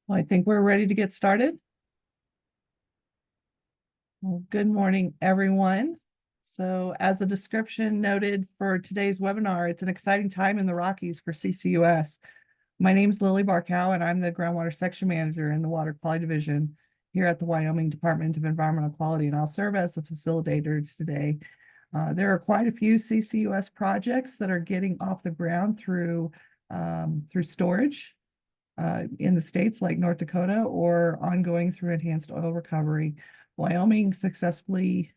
Well, I think we're ready to get started. Well, good morning, everyone. So as the description noted for today's webinar, it's an exciting time in the Rockies for CCUS. My name is Lily Barkow, and I'm the Groundwater Section Manager in the Water Quality Division here at the Wyoming Department of Environmental Quality, and I'll serve as the facilitator today. There are quite a few CCUS projects that are getting off the ground through storage in the states like North Dakota or ongoing through enhanced oil recovery. Wyoming successfully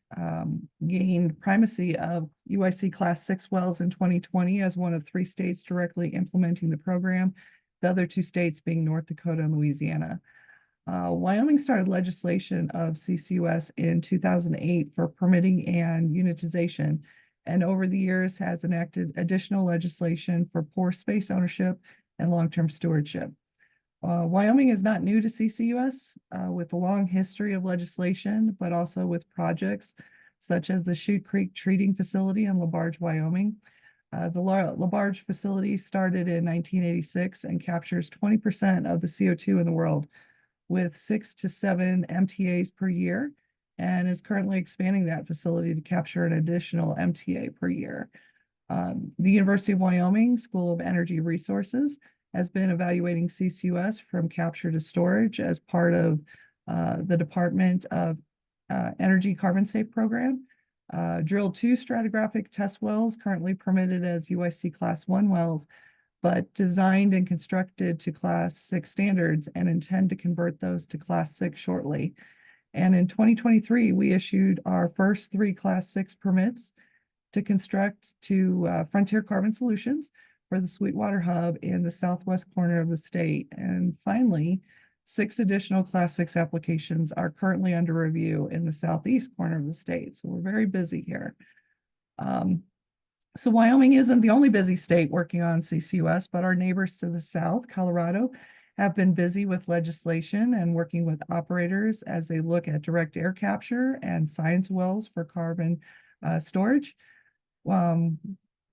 gained primacy of UIC Class 6 wells in 2020 as one of 3 states directly implementing the program, the other 2 states being North Dakota and Louisiana. Wyoming started legislation of CCUS in 2008 for permitting and unitization, and over the years has enacted additional legislation for pore space ownership and long-term stewardship. Wyoming is not new to CCUS with a long history of legislation, but also with projects such as the Chute Creek Treating Facility in LaBarge, Wyoming. The LaBarge facility started in 1986 and captures 20% of the CO2 in the world with 6 to 7 MTAs per year, and is currently expanding that facility to capture an additional MTA per year. The University of Wyoming School of Energy Resources has been evaluating CCUS from capture to storage as part of the Department of Energy Carbon Safe program. Drilled 2 stratigraphic test wells currently permitted as UIC Class 1 wells, but designed and constructed to Class 6 standards and intend to convert those to Class 6 shortly. And in 2023, we issued our first 3 Class 6 permits to construct to Frontier Carbon Solutions for the Sweetwater Hub in the southwest corner of the state. And finally, 6 additional Class 6 applications are currently under review in the southeast corner of the state. So we're very busy here. So Wyoming isn't the only busy state working on CCUS, but our neighbors to the south, Colorado, have been busy with legislation and working with operators as they look at direct air capture and science wells for carbon storage.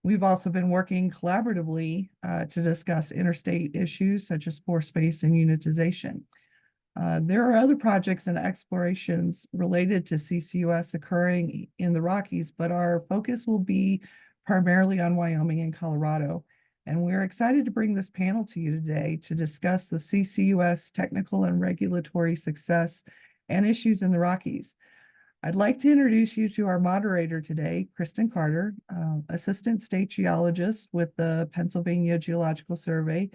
We've also been working collaboratively to discuss interstate issues such as pore space and unitization. There are other projects and explorations related to CCUS occurring in the Rockies, but our focus will be primarily on Wyoming and Colorado. And we're excited to bring this panel to you today to discuss the CCUS technical and regulatory success and issues in the Rockies. I'd like to introduce you to our moderator today, Kristen Carter, Assistant State Geologist with the Pennsylvania Geological Survey,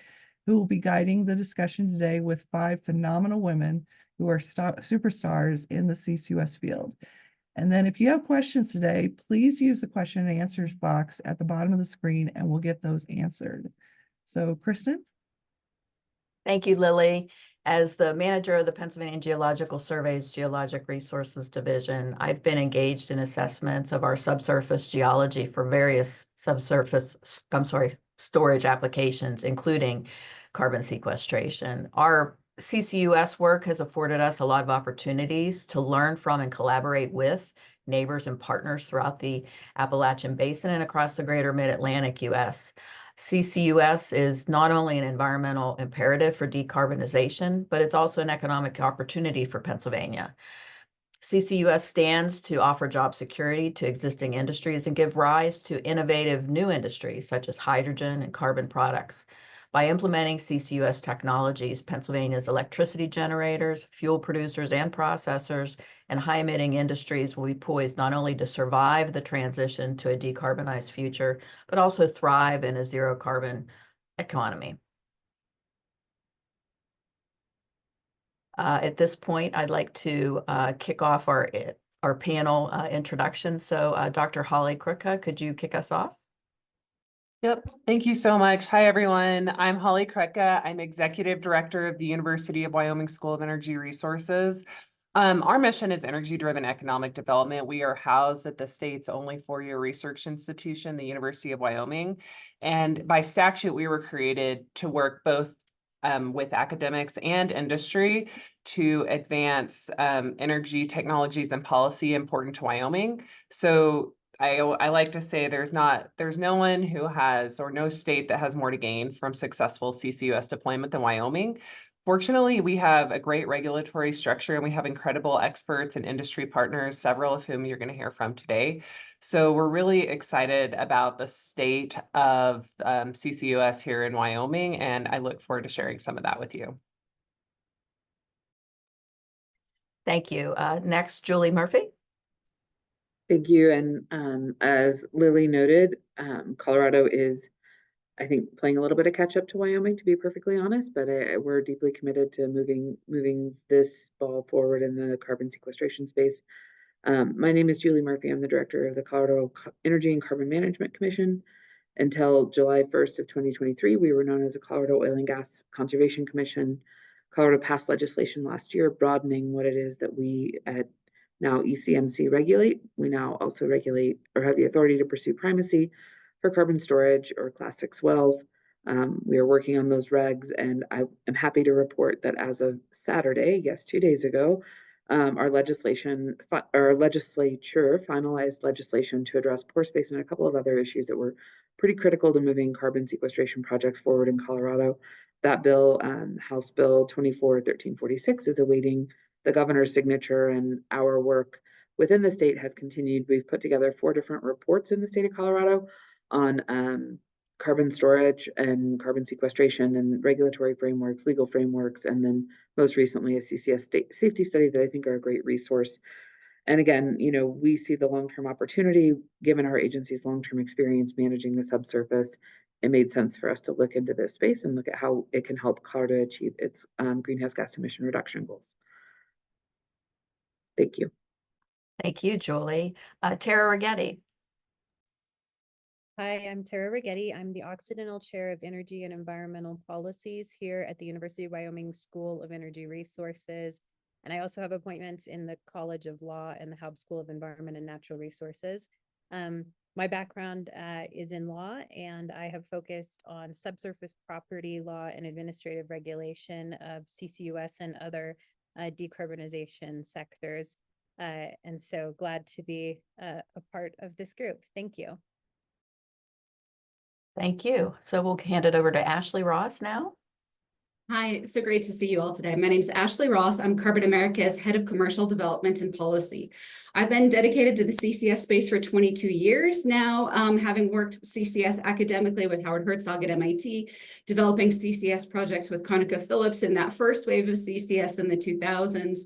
who will be guiding the discussion today with 5 phenomenal women who are superstars in the CCUS field. And then if you have questions today, please use the question and answers box at the bottom of the screen and we'll get those answered. So, Kristen? Thank you, Lily. As the manager of the Pennsylvania Geological Survey's Geologic Resources Division, I've been engaged in assessments of our subsurface geology for various storage applications, including carbon sequestration. Our CCUS work has afforded us a lot of opportunities to learn from and collaborate with neighbors and partners throughout the Appalachian Basin and across the greater Mid-Atlantic U.S. CCUS is not only an environmental imperative for decarbonization, but it's also an economic opportunity for Pennsylvania. CCUS stands to offer job security to existing industries and give rise to innovative new industries such as hydrogen and carbon products. By implementing CCUS technologies, Pennsylvania's electricity generators, fuel producers and processors, and high-emitting industries will be poised not only to survive the transition to a decarbonized future, but also thrive in a zero-carbon economy. At this point, I'd like to kick off our panel introduction. So Dr. Holly Krutka, could you kick us off? Yep, thank you so much. Hi, everyone. I'm Holly Krutka. I'm Executive Director of the University of Wyoming School of Energy Resources. Our mission is energy-driven economic development. We are housed at the state's only 4-year research institution, the University of Wyoming. And by statute, we were created to work both with academics and industry to advance energy technologies and policy important to Wyoming. So I like to say there's no one who has, or no state that has more to gain from successful CCUS deployment than Wyoming. Fortunately, we have a great regulatory structure and we have incredible experts and industry partners, several of whom you're going to hear from today. So we're really excited about the state of CCUS here in Wyoming, and I look forward to sharing some of that with you. Thank you. Next, Julie Murphy. Thank you. And as Lily noted, Colorado is, I think, playing a little bit of catch up to Wyoming, to be perfectly honest, but we're deeply committed to moving this ball forward in the carbon sequestration space. My name is Julie Murphy. I'm the director of the Colorado Energy and Carbon Management Commission. Until July 1st of 2023, we were known as the Colorado Oil and Gas Conservation Commission. Colorado passed legislation last year broadening what it is that we at now ECMC regulate. We now also regulate or have the authority to pursue primacy for carbon storage or Class 6 's. We are working on those regs, and I am happy to report that as of Saturday, yes, 2 days ago, our legislature finalized legislation to address pore space and a couple of other issues that were pretty critical to moving carbon sequestration projects forward in Colorado. That bill, House Bill 24-1346, is awaiting the governor's signature, and our work within the state has continued. We've put together 4 different reports in the state of Colorado on carbon storage and carbon sequestration and regulatory frameworks, legal frameworks, and then most recently a CCS safety study that I think are a great resource. And again, we see the long-term opportunity, given our agency's long-term experience managing the subsurface. It made sense for us to look into this space and look at how it can help Colorado achieve its greenhouse gas emission reduction goals. Thank you. Thank you, Julie. Tara Righetti. Hi, I'm Tara Righetti. I'm the Occidental Chair of Energy and Environmental Policies here at the University of Wyoming School of Energy Resources. And I also have appointments in the College of Law and the Haub School of Environment and Natural Resources. My background is in law, and I have focused on subsurface property law and administrative regulation of CCUS and other decarbonization sectors. And so glad to be a part of this group. Thank you. Thank you. So we'll hand it over to Ashleigh Ross now. Hi, so great to see you all today. My name is Ashleigh Ross. I'm Carbon America's Head of Commercial Development and Policy. I've been dedicated to the CCS space for 22 years now, having worked CCS academically with Howard Herzog at MIT, developing CCS projects with ConocoPhillips in that first wave of CCS in the 2000s.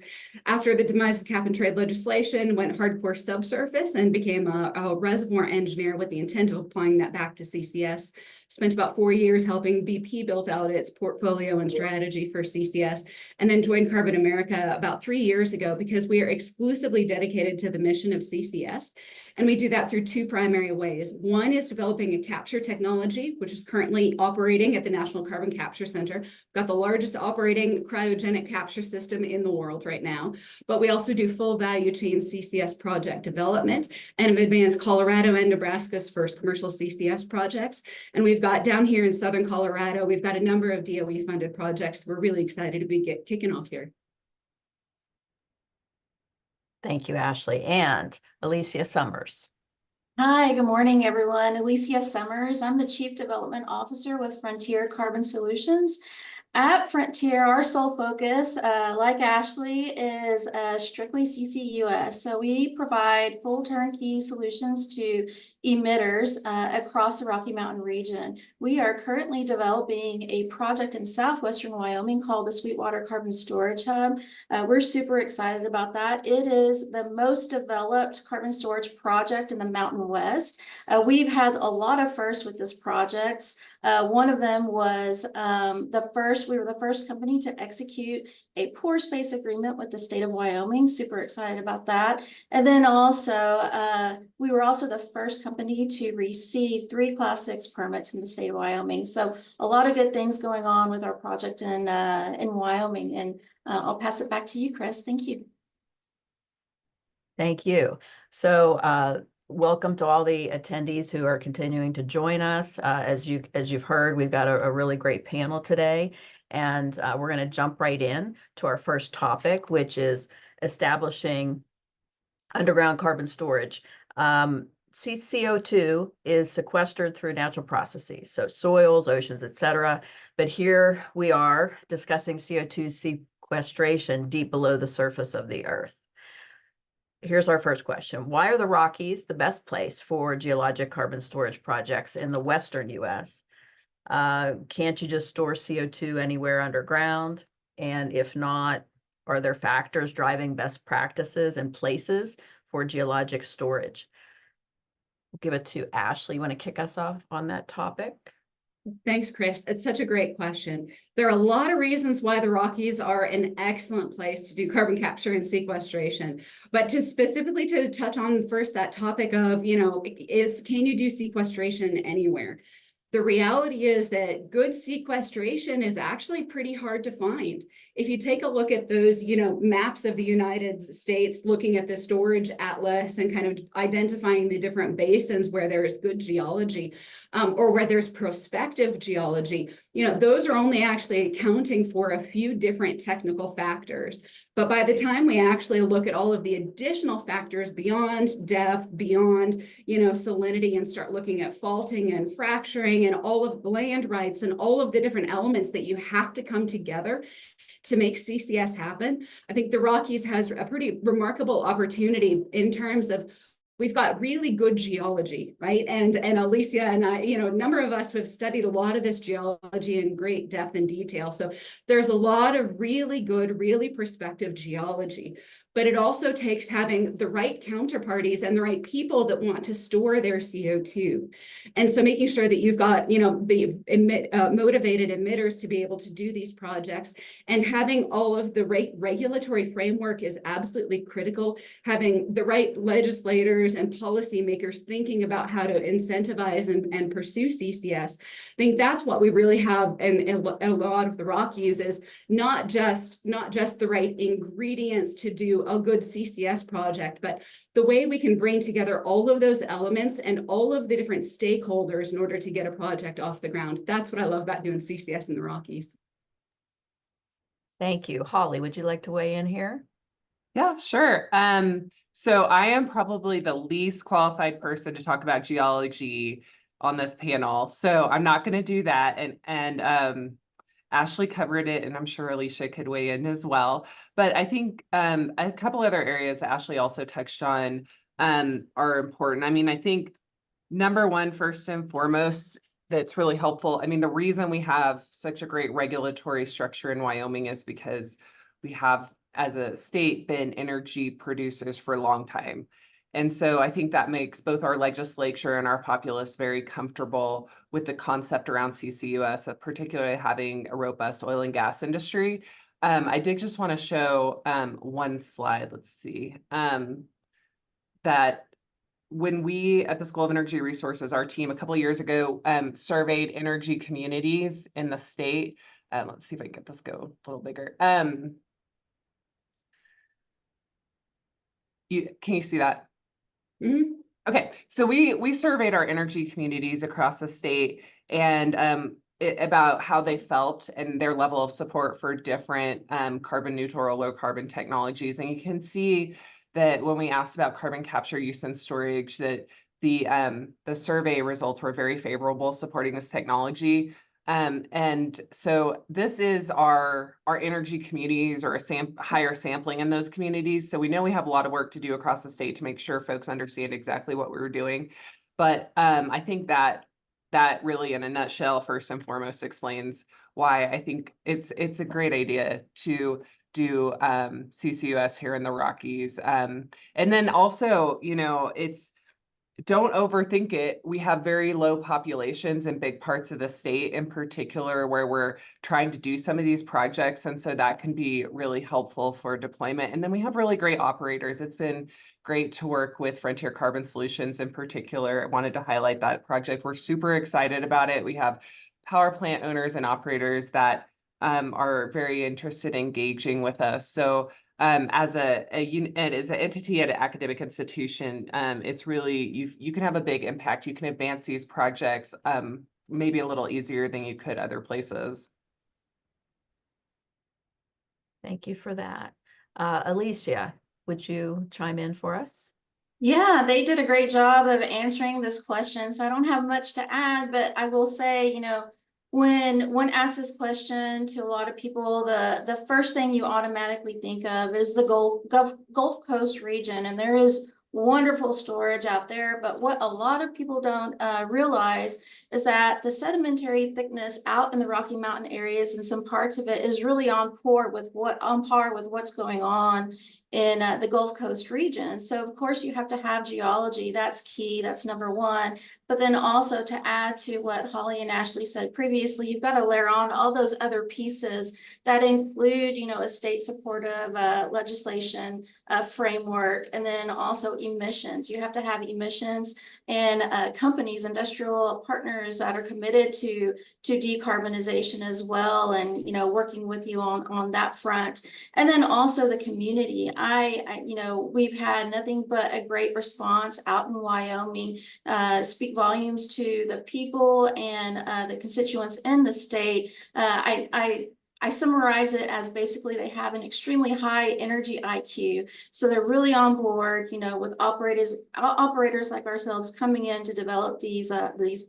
After the demise of cap and trade legislation, went hardcore subsurface and became a reservoir engineer with the intent of applying that back to CCS. Spent about 4 years helping BP build out its portfolio and strategy for CCS, and then joined Carbon America about 3 years ago because we are exclusively dedicated to the mission of CCS. And we do that through 2 primary ways. One is developing a capture technology, which is currently operating at the National Carbon Capture Center. We've got the largest operating cryogenic capture system in the world right now. But we also do full value chain CCS project development and have advanced Colorado and Nebraska's first commercial CCS projects. And we've got down here in Southern Colorado, we've got a number of DOE funded projects. We're really excited to be kicking off here. Thank you, Ashleigh. And Alicia Summers. Hi, good morning, everyone. Alicia Summers. I'm the Chief Development Officer with Frontier Carbon Solutions. At Frontier, our sole focus, like Ashleigh, is strictly CCUS. So we provide full turnkey solutions to emitters across the Rocky Mountain region. We are currently developing a project in southwestern Wyoming called the Sweetwater Carbon Storage Hub. We're super excited about that. It is the most developed carbon storage project in the Mountain West. We've had a lot of firsts with this project. One of them was we were the first company to execute a pore space agreement with the state of Wyoming. Super excited about that. And then also, we were also the first company to receive 3 Class 6 permits in the state of Wyoming. So a lot of good things going on with our project in Wyoming. And I'll pass it back to you, Chris. Thank you. Thank you. So welcome to all the attendees who are continuing to join us. As you've heard, we've got a really great panel today, and we're going to jump right in to our first topic, which is establishing underground carbon storage. CO2 is sequestered through natural processes, so soils, oceans, etc. But here we are discussing CO2 sequestration deep below the surface of the earth. Here's our first question. Why are the Rockies the best place for geologic carbon storage projects in the Western US? Can't you just store CO2 anywhere underground? And if not, are there factors driving best practices and places for geologic storage? We'll give it to Ashleigh. You want to kick us off on that topic? Thanks, Chris. It's such a great question. There are a lot of reasons why the Rockies are an excellent place to do carbon capture and sequestration. But specifically to touch on first that topic of, can you do sequestration anywhere? The reality is that good sequestration is actually pretty hard to find. If you take a look at those, maps of the United States, looking at the storage atlas and kind of identifying the different basins where there is good geology, or where there's prospective geology, those are only actually accounting for a few different technical factors. But by the time we actually look at all of the additional factors beyond depth, beyond, salinity, and start looking at faulting and fracturing and all of the land rights and all of the different elements that you have to come together to make CCS happen, I think the Rockies has a pretty remarkable opportunity in terms of we've got really good geology, right? And Alicia and I, a number of us have studied a lot of this geology in great depth and detail. So there's a lot of really good, really prospective geology. But it also takes having the right counterparties and the right people that want to store their CO2. And so making sure that you've got, the motivated emitters to be able to do these projects, and having all of the right regulatory framework is absolutely critical. Having the right legislators and policymakers thinking about how to incentivize and pursue CCS. I think that's what we really have in a lot of the Rockies, is not just the right ingredients to do a good CCS project, but the way we can bring together all of those elements and all of the different stakeholders in order to get a project off the ground. That's what I love about doing CCS in the Rockies. Thank you. Holly, would you like to weigh in here? Yeah, sure. So I am probably the least qualified person to talk about geology on this panel, so I'm not going to do that. And Ashleigh covered it, and I'm sure Alicia could weigh in as well. But I think a couple other areas that Ashleigh also touched on are important. I mean, I think number one, first and foremost, that's really helpful. I mean, the reason we have such a great regulatory structure in Wyoming is because we have, as a state, been energy producers for a long time. And so I think that makes both our legislature and our populace very comfortable with the concept around CCUS, particularly having a robust oil and gas industry. I did just want to show one slide. Let's see. That when we at the School of Energy Resources, our team a couple of years ago surveyed energy communities in the state. Let's see if I can get this go a little bigger. Can you see that? Mm-hmm. Okay, so we surveyed our energy communities across the state and about how they felt and their level of support for different carbon neutral or low carbon technologies. And you can see that when we asked about carbon capture, use, and storage, that the survey results were very favorable supporting this technology. And so this is our energy communities, or a higher sampling in those communities. So we know we have a lot of work to do across the state to make sure folks understand exactly what we were doing. But I think that really, in a nutshell, first and foremost, explains why I think it's a great idea to do CCUS here in the Rockies. And then also, don't overthink it. We have very low populations in big parts of the state, in particular, where we're trying to do some of these projects. And so that can be really helpful for deployment. And then we have really great operators. It's been great to work with Frontier Carbon Solutions in particular. I wanted to highlight that project. We're super excited about it. We have power plant owners and operators that are very interested in engaging with us. So as an entity at an academic institution, it's really, you can have a big impact. You can advance these projects maybe a little easier than you could other places. Thank you for that. Alicia, would you chime in for us? Yeah, they did a great job of answering this question, so I don't have much to add, but I will say, when asked this question to a lot of people, the first thing you automatically think of is the Gulf Coast region, and there is wonderful storage out there. But what a lot of people don't realize is that the sedimentary thickness out in the Rocky Mountain areas and some parts of it is really on par with what's going on in the Gulf Coast region. So of course you have to have geology. That's key. That's number one. But then also, to add to what Holly and Ashleigh said previously, you've got to layer on all those other pieces that include, a state supportive legislation framework, and then also emissions. You have to have emissions and companies, industrial partners that are committed to decarbonization as well, and working with you on that front. And then also the community. We've had nothing but a great response out in Wyoming. Speak volumes to the people and the constituents in the state. I summarize it as basically they have an extremely high energy IQ. So they're really on board, with operators like ourselves coming in to develop these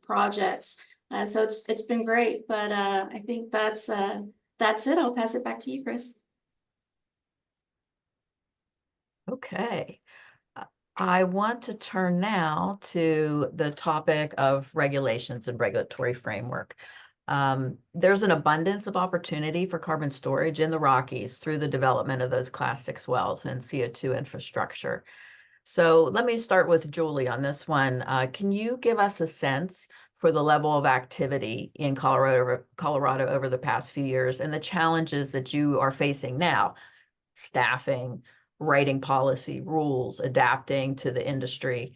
projects. So it's been great, but I think that's it. I'll pass it back to you, Chris. Okay. I want to turn now to the topic of regulations and regulatory framework. There's an abundance of opportunity for carbon storage in the Rockies through the development of those Class 6 wells and CO2 infrastructure. So let me start with Julie on this one. Can you give us a sense for the level of activity in Colorado over the past few years and the challenges that you are facing now? Staffing, writing policy, rules, adapting to the industry.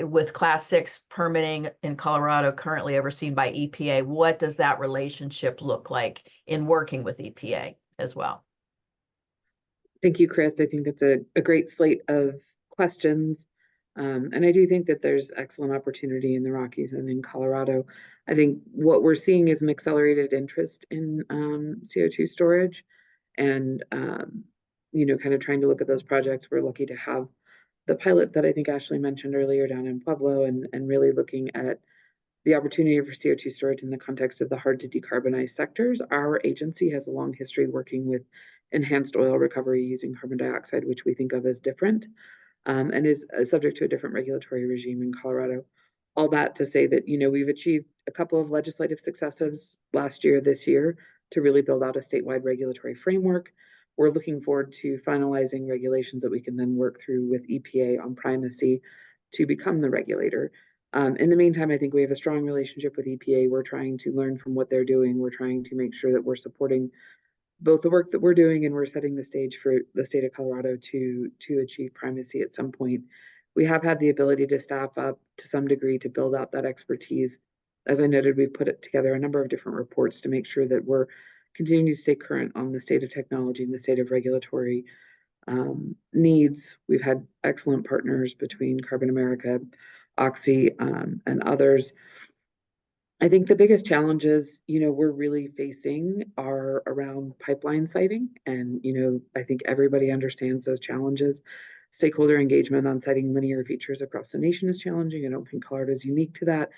With Class 6 permitting in Colorado currently overseen by EPA, what does that relationship look like in working with EPA as well? Thank you, Chris. I think that's a great slate of questions. And I do think that there's excellent opportunity in the Rockies and in Colorado. I think what we're seeing is an accelerated interest in CO2 storage and, kind of trying to look at those projects. We're lucky to have the pilot that I think Ashleigh mentioned earlier down in Pueblo, and really looking at the opportunity for CO2 storage in the context of the hard to decarbonize sectors. Our agency has a long history working with enhanced oil recovery using carbon dioxide, which we think of as different, and is subject to a different regulatory regime in Colorado. All that to say that, we've achieved a couple of legislative successes last year, this year, to really build out a statewide regulatory framework. We're looking forward to finalizing regulations that we can then work through with EPA on primacy to become the regulator. In the meantime, I think we have a strong relationship with EPA. We're trying to learn from what they're doing. We're trying to make sure that we're supporting both the work that we're doing, and we're setting the stage for the state of Colorado to achieve primacy at some point. We have had the ability to staff up to some degree to build out that expertise. As I noted, we've put together a number of different reports to make sure that we're continuing to stay current on the state of technology and the state of regulatory needs. We've had excellent partners between Carbon America, Oxy, and others. I think the biggest challenges, we're really facing are around pipeline siting. And, I think everybody understands those challenges. Stakeholder engagement on siting linear features across the nation is challenging. I don't think Colorado is unique to that.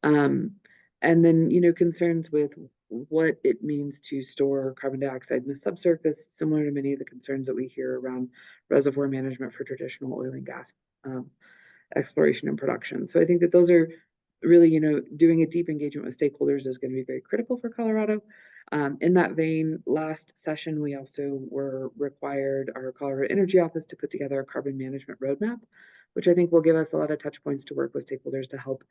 And then, concerns with what it means to store carbon dioxide in the subsurface, similar to many of the concerns that we hear around reservoir management for traditional oil and gas exploration and production. So I think that those are really, doing a deep engagement with stakeholders is going to be very critical for Colorado. In that vein, last session, we also were required, our Colorado Energy Office, to put together a carbon management roadmap, which I think will give us a lot of touch points to work with stakeholders to help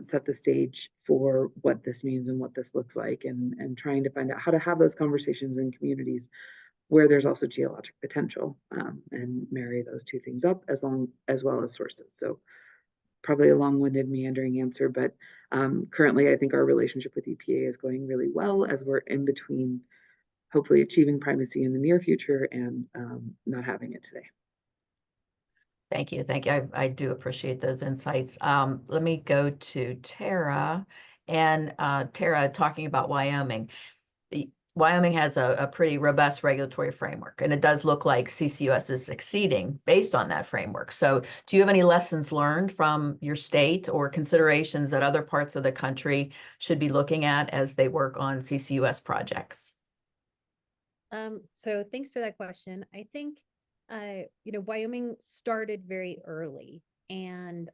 set the stage for what this means and what this looks like, and trying to find out how to have those conversations in communities where there's also geologic potential, and marry those two things up as well as sources. So probably a long-winded, meandering answer, but currently I think our relationship with EPA is going really well, as we're in between hopefully achieving primacy in the near future and not having it today. Thank you. Thank you. I do appreciate those insights. Let me go to Tara. And Tara, talking about Wyoming. Wyoming has a pretty robust regulatory framework, and it does look like CCUS is succeeding based on that framework. So do you have any lessons learned from your state or considerations that other parts of the country should be looking at as they work on CCUS projects? So thanks for that question. I think, Wyoming started very early, and,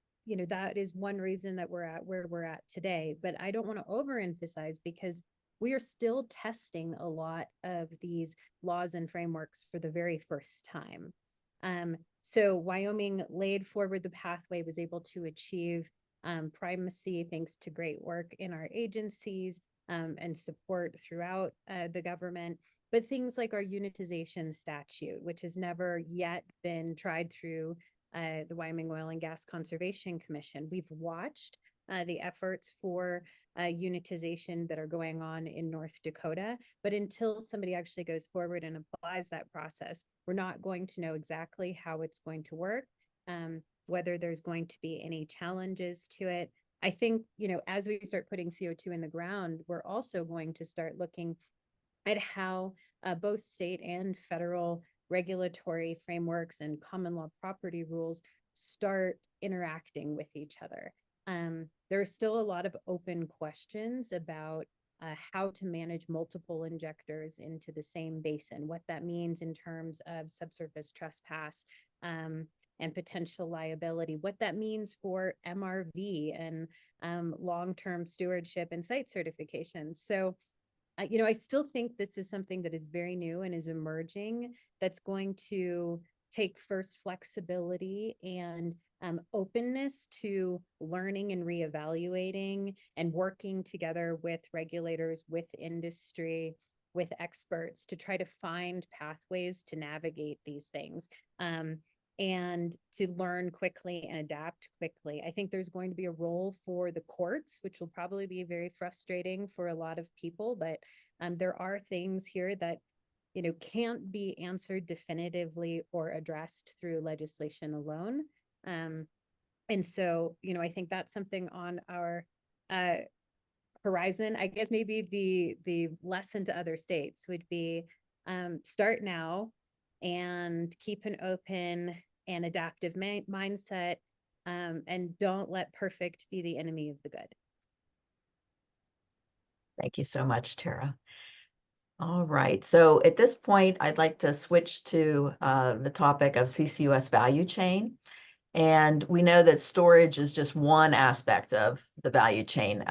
that is one reason that we're at where we're at today. But I don't want to overemphasize, because we are still testing a lot of these laws and frameworks for the very first time. So Wyoming laid forward the pathway, was able to achieve primacy thanks to great work in our agencies and support throughout the government. But things like our unitization statute, which has never yet been tried through the Wyoming Oil and Gas Conservation Commission. We've watched the efforts for unitization that are going on in North Dakota, but until somebody actually goes forward and applies that process, we're not going to know exactly how it's going to work, whether there's going to be any challenges to it. I think, as we start putting CO2 in the ground, we're also going to start looking at how both state and federal regulatory frameworks and common law property rules start interacting with each other. There are still a lot of open questions about how to manage multiple injectors into the same basin, what that means in terms of subsurface trespass and potential liability, what that means for MRV and long-term stewardship and site certifications. So I still think this is something that is very new and is emerging, that's going to take first flexibility and openness to learning and reevaluating and working together with regulators, with industry, with experts to try to find pathways to navigate these things. And to learn quickly and adapt quickly. I think there's going to be a role for the courts, which will probably be very frustrating for a lot of people, but there are things here that, can't be answered definitively or addressed through legislation alone. And so, I think that's something on our horizon. I guess maybe the lesson to other states would be start now and keep an open and adaptive mindset, and don't let perfect be the enemy of the good. Thank you so much, Tara. All right, so at this point, I'd like to switch to the topic of CCUS value chain. And we know that storage is just one aspect of the value chain.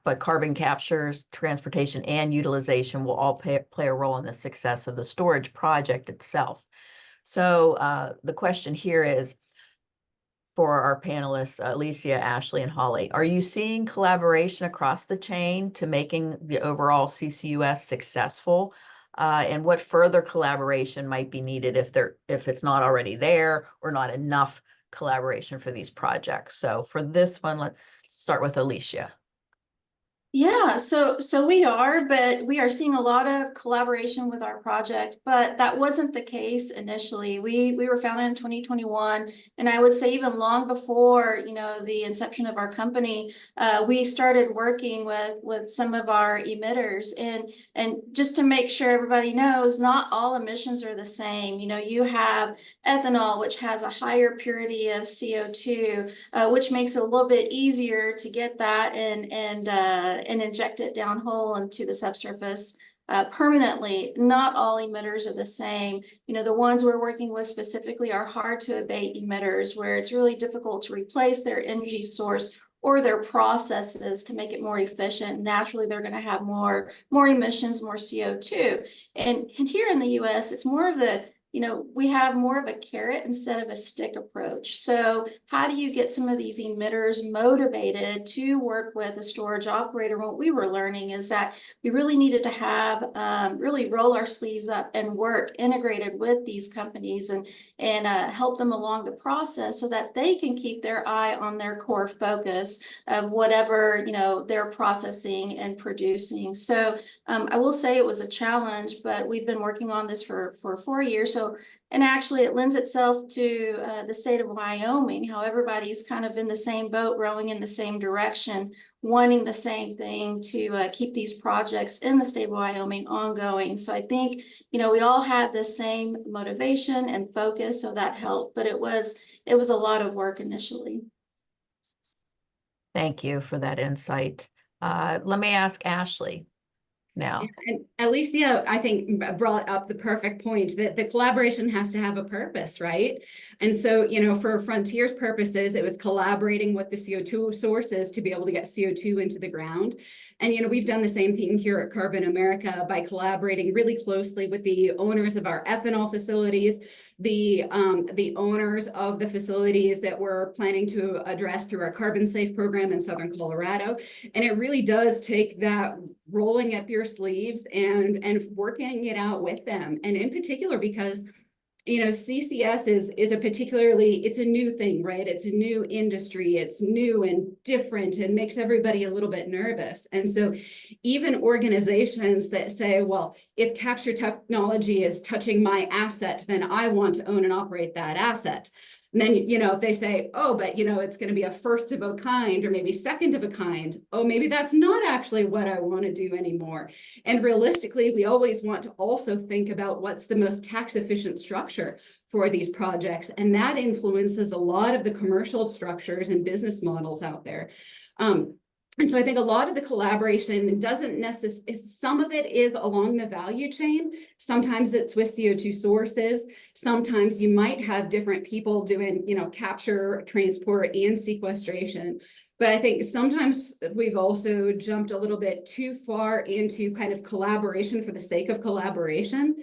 But carbon capture, transportation, and utilization will all play a role in the success of the storage project itself. So the question here is, for our panelists, Alicia, Ashleigh, and Holly, are you seeing collaboration across the chain to making the overall CCUS successful? And what further collaboration might be needed if it's not already there, or not enough collaboration for these projects? So for this one, let's start with Alicia. Yeah, so we are seeing a lot of collaboration with our project, but that wasn't the case initially. We were founded in 2021, and I would say even long before, the inception of our company, we started working with some of our emitters, and just to make sure everybody knows, not all emissions are the same. You have ethanol, which has a higher purity of CO2, which makes it a little bit easier to get that and inject it downhole into the subsurface permanently. Not all emitters are the same. The ones we're working with specifically are hard to abate emitters, where it's really difficult to replace their energy source or their processes to make it more efficient. Naturally, they're going to have more emissions, more CO2. And here in the US, it's more of the we have more of a carrot instead of a stick approach. So how do you get some of these emitters motivated to work with a storage operator? What we were learning is that we really needed to have really roll our sleeves up and work integrated with these companies and help them along the process so that they can keep their eye on their core focus of whatever they're processing and producing. So I will say it was a challenge, but we've been working on this for 4 years. So So, and actually it lends itself to the state of Wyoming, how everybody's kind of in the same boat, rowing in the same direction, wanting the same thing to keep these projects in the state of Wyoming ongoing. So I think, you know, we all had the same motivation and focus, so that helped, but it was a lot of work initially. Thank you for that insight. Let me ask Ashleigh now. And Alicia, I think, brought up the perfect point that the collaboration has to have a purpose, right? And so, you know, for Frontier's purposes, it was collaborating with the CO2 sources to be able to get CO2 into the ground. And, you know, we've done the same thing here at Carbon America by collaborating really closely with the owners of our ethanol facilities, the owners of the facilities that we're planning to address through our Carbon Safe program in Southern Colorado. And it really does take that rolling up your sleeves and working it out with them. And in particular, because, you know, CCS is a particularly, it's a new thing, right? It's a new industry. It's new and different and makes everybody a little bit nervous. And so even organizations that say, well, if capture technology is touching my asset, then I want to own and operate that asset. And then, you know, they say, oh, but, you know, it's going to be a first of a kind or maybe second of a kind. Oh, maybe that's not actually what I want to do anymore. And realistically, we always want to also think about what's the most tax efficient structure for these projects. And that influences a lot of the commercial structures and business models out there. And so I think a lot of the collaboration doesn't necessarily, some of it is along the value chain. Sometimes it's with CO2 sources. Sometimes you might have different people doing, you know, capture, transport, and sequestration. But I think sometimes we've also jumped a little bit too far into kind of collaboration for the sake of collaboration.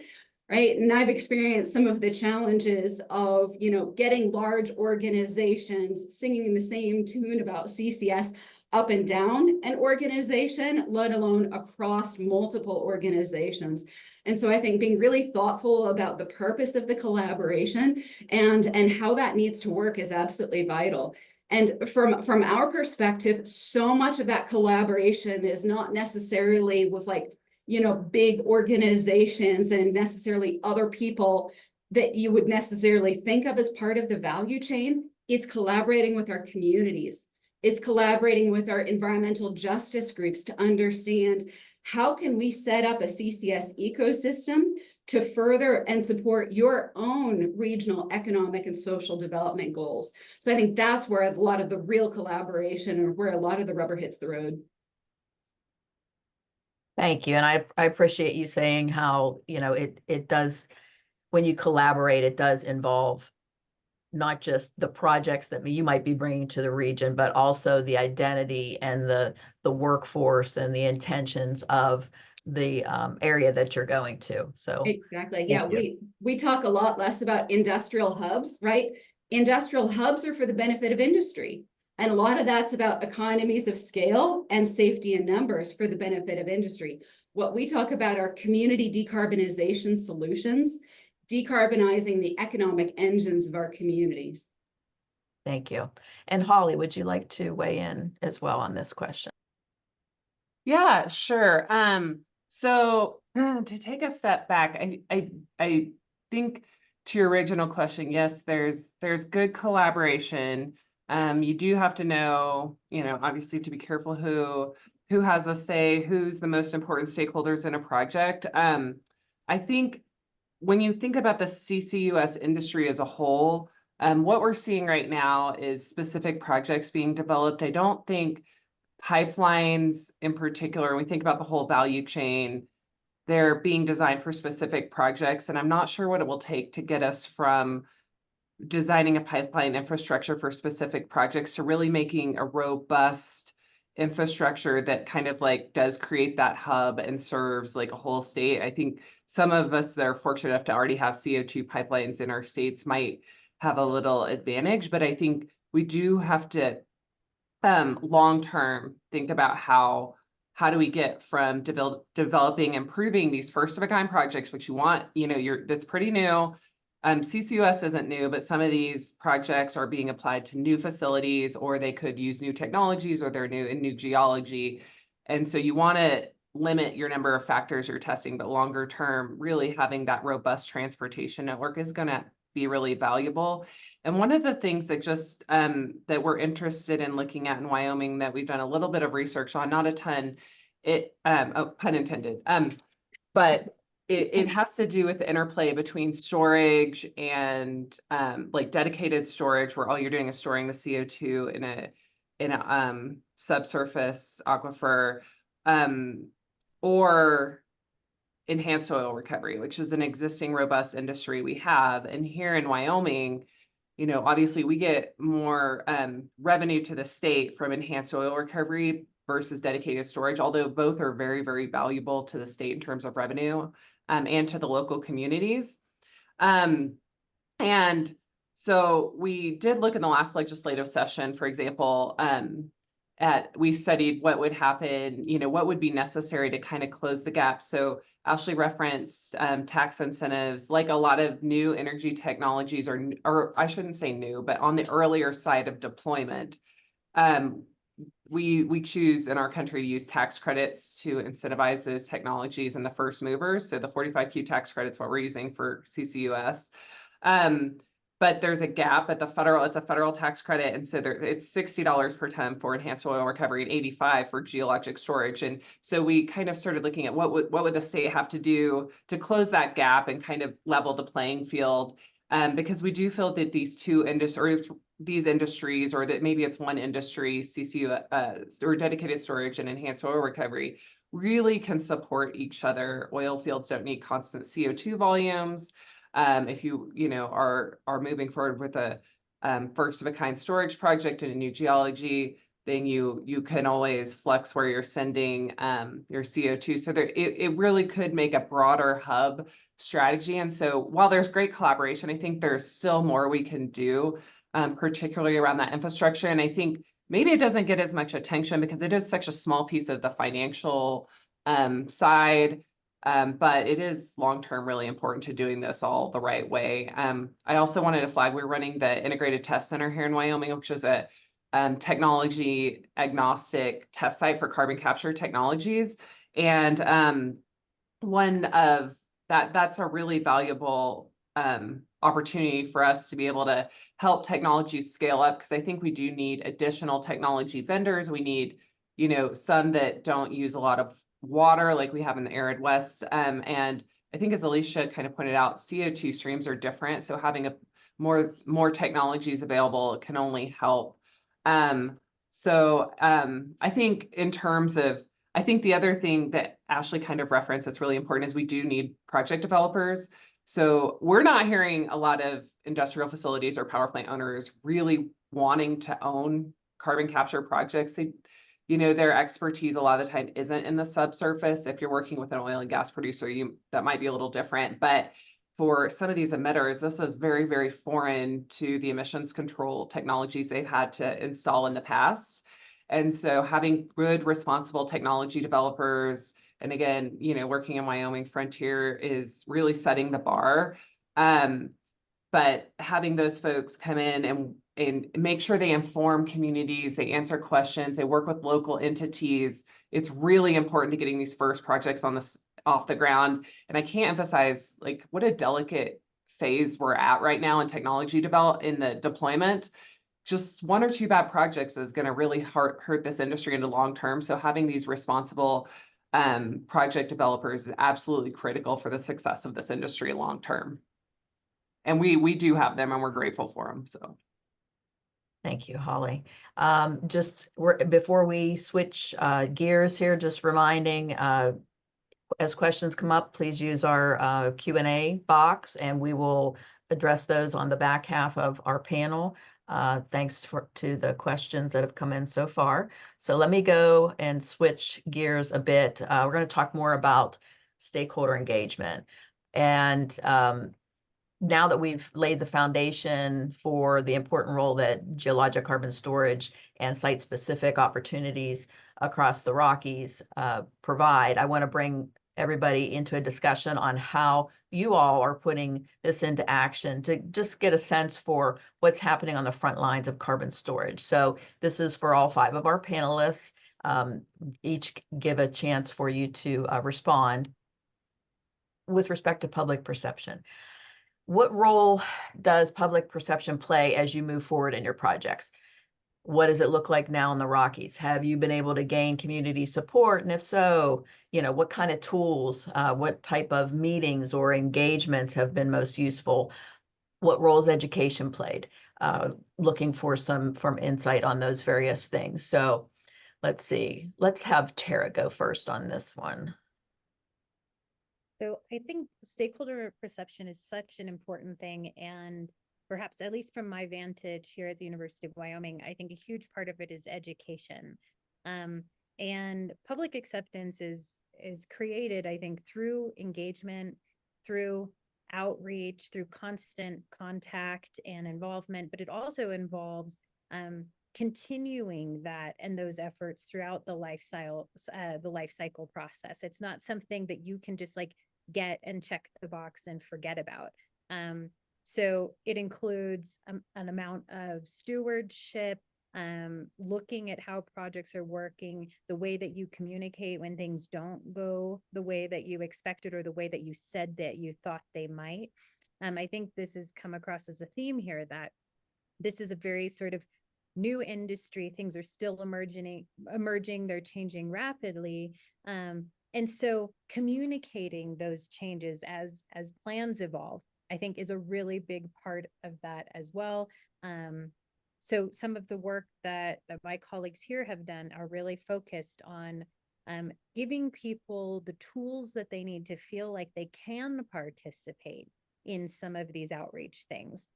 Right. And I've experienced some of the challenges of, you know, getting large organizations singing the same tune about CCS up and down an organization, let alone across multiple organizations. And so I think being really thoughtful about the purpose of the collaboration and how that needs to work is absolutely vital. And from our perspective, so much of that collaboration is not necessarily with, like, you know, big organizations and necessarily other people that you would necessarily think of as part of the value chain. Is collaborating with our communities. Is collaborating with our environmental justice groups to understand how can we set up a CCS ecosystem to further and support your own regional economic and social development goals. So I think that's where a lot of the real collaboration or where a lot of the rubber hits the road. Thank you. And I appreciate you saying how, you know, it does, when you collaborate, it does involve not just the projects that you might be bringing to the region, but also the identity and the workforce and the intentions of the area that you're going to. So exactly. Yeah, we talk a lot less about industrial hubs, right? Industrial hubs are for the benefit of industry. And a lot of that's about economies of scale and safety in numbers for the benefit of industry. What we talk about are community decarbonization solutions, decarbonizing the economic engines of our communities. Thank you. And Holly, would you like to weigh in as well on this question? Yeah, sure. So to take a step back, I think to your original question, yes, there's good collaboration. You do have to know, you know, obviously to be careful who has a say, who's the most important stakeholders in a project. I think when you think about the CCUS industry as a whole, what we're seeing right now is specific projects being developed. I don't think pipelines in particular, when we think about the whole value chain, they're being designed for specific projects. And I'm not sure what it will take to get us from designing a pipeline infrastructure for specific projects to really making a robust infrastructure that kind of like does create that hub and serves like a whole state. I think some of us that are fortunate enough to already have CO2 pipelines in our states might have a little advantage, but I think we do have to long term think about how do we get from developing, improving these first of a kind projects, which you want, you know, that's pretty new. CCUS isn't new, but some of these projects are being applied to new facilities, or they could use new technologies, or they're new in new geology. And so you want to limit your number of factors you're testing, but longer term, really having that robust transportation network is going to be really valuable. And one of the things that just that we're interested in looking at in Wyoming that we've done a little bit of research on, not a ton, oh, pun intended, but it has to do with the interplay between storage and like dedicated storage, where all you're doing is storing the CO2 in a subsurface aquifer, or enhanced oil recovery, which is an existing robust industry we have. And here in Wyoming, you know, obviously we get more revenue to the state from enhanced oil recovery versus dedicated storage, although both are very, very valuable to the state in terms of revenue and to the local communities. And so we did look in the last legislative session, for example, we studied what would happen, you know, what would be necessary to kind of close the gap. So Ashleigh referenced tax incentives, like a lot of new energy technologies, or I shouldn't say new, but on the earlier side of deployment. We choose in our country to use tax credits to incentivize those technologies and the first movers. So the 45Q tax credits, what we're using for CCUS. But there's a gap at the federal, it's a federal tax credit. And so it's $60 per ton for enhanced oil recovery and $85 for geologic storage. And so we kind of started looking at what would the state have to do to close that gap and kind of level the playing field. Because we do feel that these industries, or that maybe it's one industry, CCUS, or dedicated storage and enhanced oil recovery, really can support each other. Oil fields don't need constant CO2 volumes. If you know, are moving forward with a first of a kind storage project in a new geology, then you can always flex where you're sending your CO2. So it really could make a broader hub strategy. And so while there's great collaboration, I think there's still more we can do, particularly around that infrastructure. And I think maybe it doesn't get as much attention because it is such a small piece of the financial side. But it is long-term really important to doing this all the right way. I also wanted to flag, we're running the Integrated Test Center here in Wyoming, which is a technology agnostic test site for carbon capture technologies. And one of that's a really valuable opportunity for us to be able to help technologies scale up, because I think we do need additional technology vendors. We need, you know, some that don't use a lot of water like we have in the arid West. And I think, as Alicia kind of pointed out, CO2 streams are different. So having more technologies available can only help. So I think in terms of, I think the other thing that Ashleigh kind of referenced that's really important is we do need project developers. So we're not hearing a lot of industrial facilities or power plant owners really wanting to own carbon capture projects. You know, their expertise a lot of the time isn't in the subsurface. If you're working with an oil and gas producer, that might be a little different. But for some of these emitters, this is very, very foreign to the emissions control technologies they've had to install in the past. And so having good, responsible technology developers, and again, you know, working in Wyoming, Frontier is really setting the bar. But having those folks come in and make sure they inform communities, they answer questions, they work with local entities. It's really important to getting these first projects off the ground. And I can't emphasize like what a delicate phase we're at right now in technology in the deployment. Just one or two bad projects is going to really hurt this industry in the long term. So having these responsible project developers is absolutely critical for the success of this industry long term. And we do have them, and we're grateful for them. So. Thank you, Holly. Before we switch gears here, just reminding, as questions come up, please use our Q&A box, and we will address those on the back half of our panel. Thanks to the questions that have come in so far. So let me go and switch gears a bit. We're going to talk more about stakeholder engagement. And now that we've laid the foundation for the important role that geologic carbon storage and site-specific opportunities across the Rockies provide, I want to bring everybody into a discussion on how you all are putting this into action to just get a sense for what's happening on the front lines of carbon storage. So this is for all 5 of our panelists. each give a chance for you to respond with respect to public perception. What role does public perception play as you move forward in your projects? What does it look like now in the Rockies? Have you been able to gain community support? And if so, what kind of tools, what type of meetings or engagements have been most useful? What roles education played? Looking for some insight on those various things. So let's see. Let's have Tara go first on this one. So I think stakeholder perception is such an important thing, and perhaps, at least from my vantage here at the University of Wyoming, I think a huge part of it is education. And public acceptance is created, I think, through engagement, through outreach, through constant contact and involvement, but it also involves continuing that and those efforts throughout the life cycle process. It's not something that you can just like get and check the box and forget about. So it includes an amount of stewardship, looking at how projects are working, the way that you communicate when things don't go the way that you expected or the way that you said that you thought they might. I think this has come across as a theme here, that this is a very sort of new industry. Things are still emerging, they're changing rapidly. And so communicating those changes as plans evolve, I think, is a really big part of that as well. So some of the work that my colleagues here have done are really focused on giving people the tools that they need to feel like they can participate in some of these outreach things.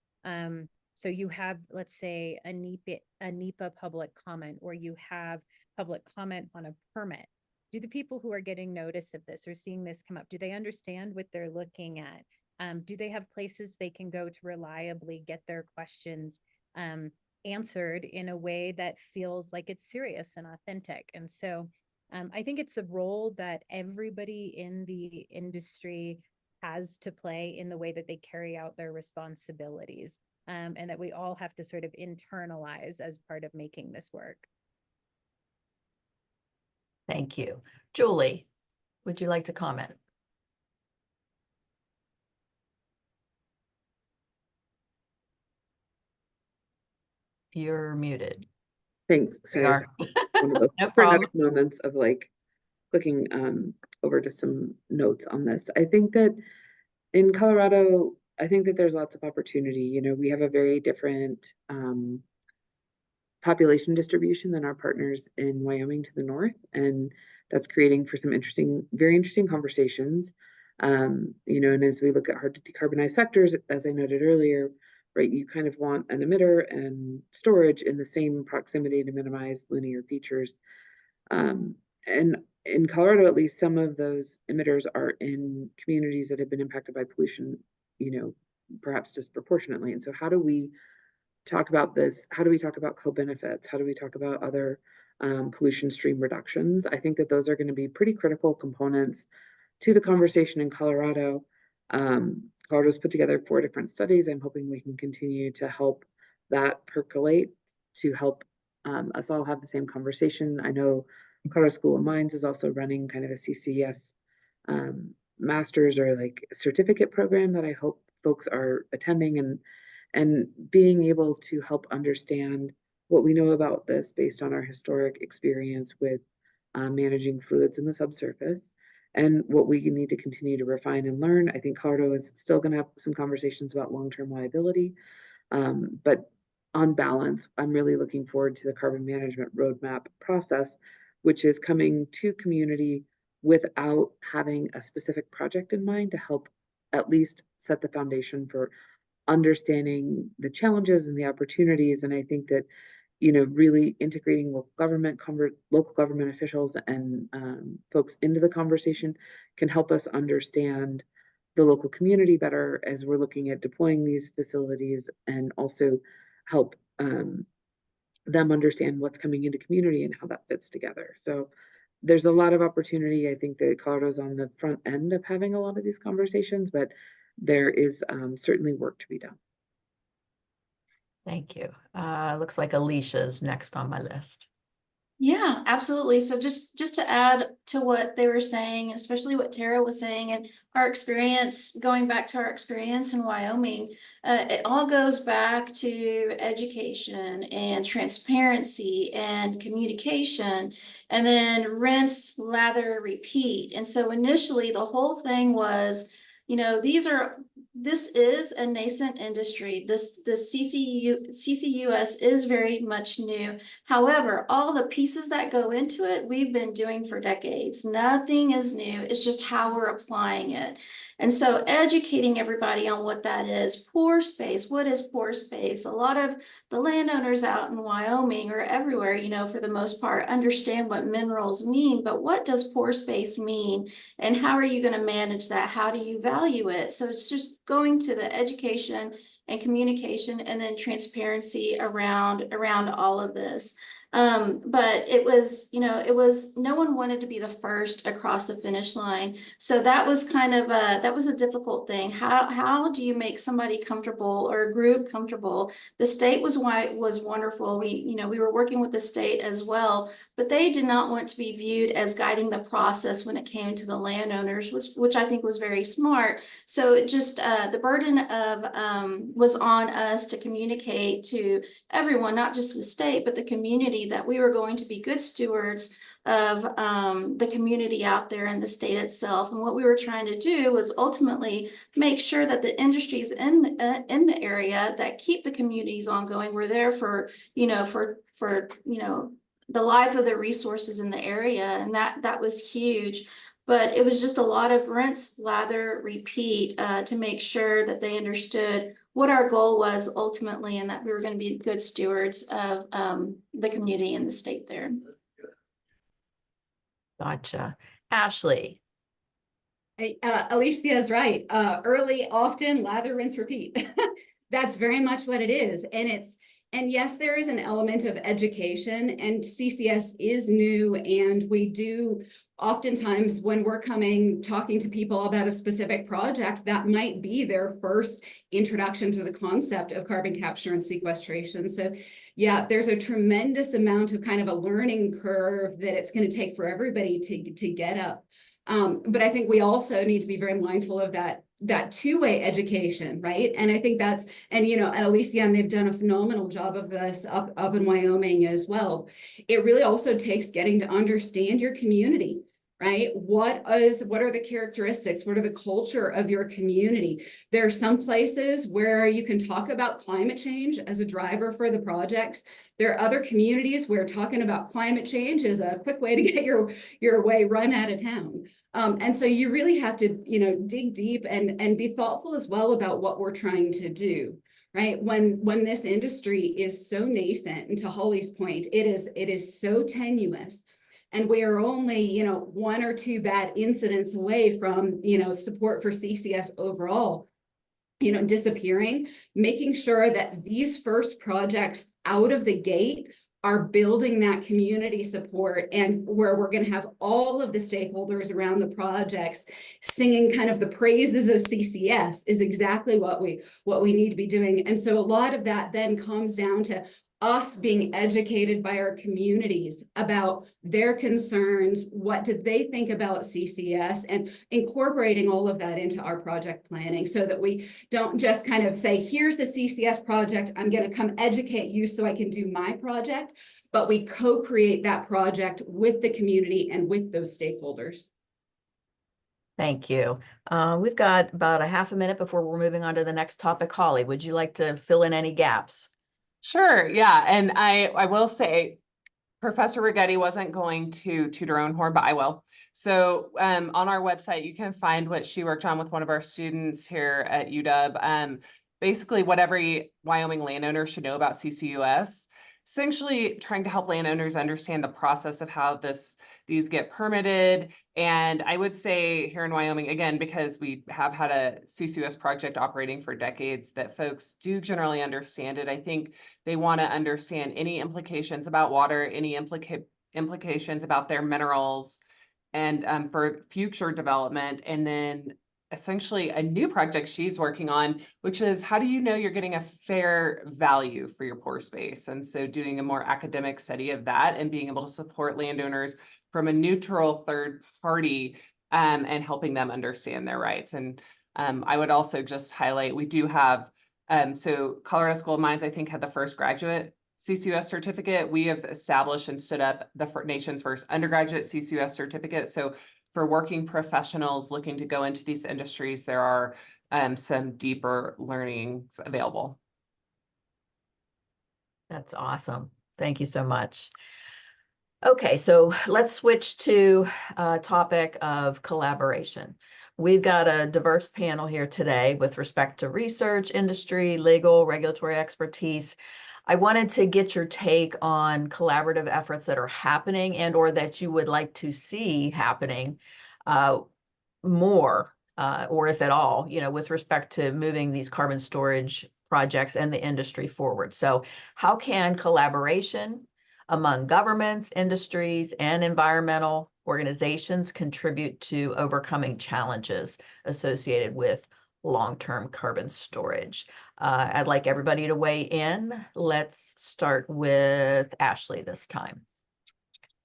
So you have, let's say, a NEPA public comment, or you have public comment on a permit. Do the people who are getting notice of this or seeing this come up, do they understand what they're looking at? Do they have places they can go to reliably get their questions answered in a way that feels like it's serious and authentic? And so I think it's a role that everybody in the industry has to play in the way that they carry out their responsibilities, and that we all have to sort of internalize as part of making this work. Thank you. Julie, would you like to comment? You're muted. Thanks. You Sorry, are. one of those No frenetic problem. moments of like clicking over to some notes on this. I think that in Colorado, I think that there's lots of opportunity. We have a very different population distribution than our partners in Wyoming to the north, and that's creating for some very interesting conversations. And as we look at hard to decarbonize sectors, as I noted earlier, right, you kind of want an emitter and storage in the same proximity to minimize linear features. And in Colorado, at least, some of those emitters are in communities that have been impacted by pollution, perhaps disproportionately. And so how do we talk about this? How do we talk about co-benefits? How do we talk about other pollution stream reductions? I think that those are going to be pretty critical components to the conversation in Colorado. Colorado's put together 4 different studies. I'm hoping we can continue to help that percolate, to help us all have the same conversation. I know Colorado School of Mines is also running kind of a CCUS master's or like certificate program that I hope folks are attending, and being able to help understand what we know about this based on our historic experience with managing fluids in the subsurface, and what we need to continue to refine and learn. I think Colorado is still going to have some conversations about long-term liability, but on balance, I'm really looking forward to the carbon management roadmap process, which is coming to community without having a specific project in mind, to help at least set the foundation for understanding the challenges and the opportunities. And I think that, really integrating local government officials and folks into the conversation can help us understand the local community better as we're looking at deploying these facilities, and also help them understand what's coming into community and how that fits together. So there's a lot of opportunity. I think that Colorado's on the front end of having a lot of these conversations, but there is certainly work to be done. Thank you. Looks like Alicia's next on my list. Yeah, absolutely. So just to add to what they were saying, especially what Tara was saying, and our experience, going back to our experience in Wyoming, it all goes back to education and transparency and communication, and then rinse, lather, repeat. And so initially, the whole thing was, this is a nascent industry. The CCUS is very much new. However, all the pieces that go into it, we've been doing for decades. Nothing is new. It's just how we're applying it. And so educating everybody on what that is. Pore space. What is pore space? A lot of the landowners out in Wyoming or everywhere, for the most part, understand what minerals mean, but what does pore space mean? And how are you going to manage that? How do you value it? So it's just going to the education and communication and then transparency around all of this. But it was, no one wanted to be the first across the finish line. So that was kind of that was a difficult thing. How do you make somebody comfortable or a group comfortable? The state was wonderful. We were working with the state as well, but they did not want to be viewed as guiding the process when it came to the landowners, which I think was very smart. So it just the burden of was on us to communicate to everyone, not just the state, but the community, that we were going to be good stewards of the community out there in the state itself. And what we were trying to do was ultimately make sure that the industries in the area that keep the communities ongoing were there for the life of the resources in the area. And that was huge. But it was just a lot of rinse, lather, repeat to make sure that they understood what our goal was ultimately, and that we were going to be good stewards of the community and the state there. Gotcha. Ashleigh. Alicia is right. Early, often, lather, rinse, repeat. That's very much what it is. And yes, there is an element of education, and CCS is new, and we do oftentimes when we're talking to people about a specific project, that might be their first introduction to the concept of carbon capture and sequestration. So yeah, there's a tremendous amount of kind of a learning curve that it's going to take for everybody to get up. But I think we also need to be very mindful of that two-way education, right? And I think that's, and at Alicia, and they've done a phenomenal job of this up in Wyoming as well. It really also takes getting to understand your community, right? What are the characteristics? What are the culture of your community? There are some places where you can talk about climate change as a driver for the projects. There are other communities where talking about climate change is a quick way to get your way run out of town. And so you really have to, dig deep and be thoughtful as well about what we're trying to do. Right. When this industry is so nascent, and to Holly's point, it is so tenuous. And we are only, 1 or 2 bad incidents away from, support for CCS overall, disappearing, making sure that these first projects out of the gate are building that community support, and where we're going to have all of the stakeholders around the projects singing kind of the praises of CCS is exactly what we need to be doing. And so a lot of that then comes down to us being educated by our communities about their concerns, what did they think about CCS, and incorporating all of that into our project planning so that we don't just kind of say, here's the CCS project, I'm going to come educate you so I can do my project, but we co-create that project with the community and with those stakeholders. Thank you. We've got about a half a minute before we're moving on to the next topic. Holly, would you like to fill in any gaps? Sure, yeah, and I will say, Professor Righetti wasn't going to toot her own horn, but I will. So on our website, you can find what she worked on with one of our students here at UW. Basically, what every Wyoming landowner should know about CCUS, essentially trying to help landowners understand the process of how these get permitted. And I would say here in Wyoming, again, because we have had a CCUS project operating for decades, that folks do generally understand it. I think they want to understand any implications about water, any implications about their minerals, and for future development. And then essentially a new project she's working on, which is how do you know you're getting a fair value for your pore space? And so doing a more academic study of that and being able to support landowners from a neutral third party and helping them understand their rights. And I would also just highlight, we do have, so Colorado School of Mines, I think, had the first graduate CCUS certificate. We have established and stood up the nation's first undergraduate CCUS certificate. So for working professionals looking to go into these industries, there are some deeper learnings available. That's awesome. Thank you so much. Okay, so let's switch to a topic of collaboration. We've got a diverse panel here today with respect to research, industry, legal, regulatory expertise. I wanted to get your take on collaborative efforts that are happening and or that you would like to see happening more, or if at all, with respect to moving these carbon storage projects and the industry forward. So how can collaboration among governments, industries, and environmental organizations contribute to overcoming challenges associated with long-term carbon storage? I'd like everybody to weigh in. Let's start with Ashleigh this time.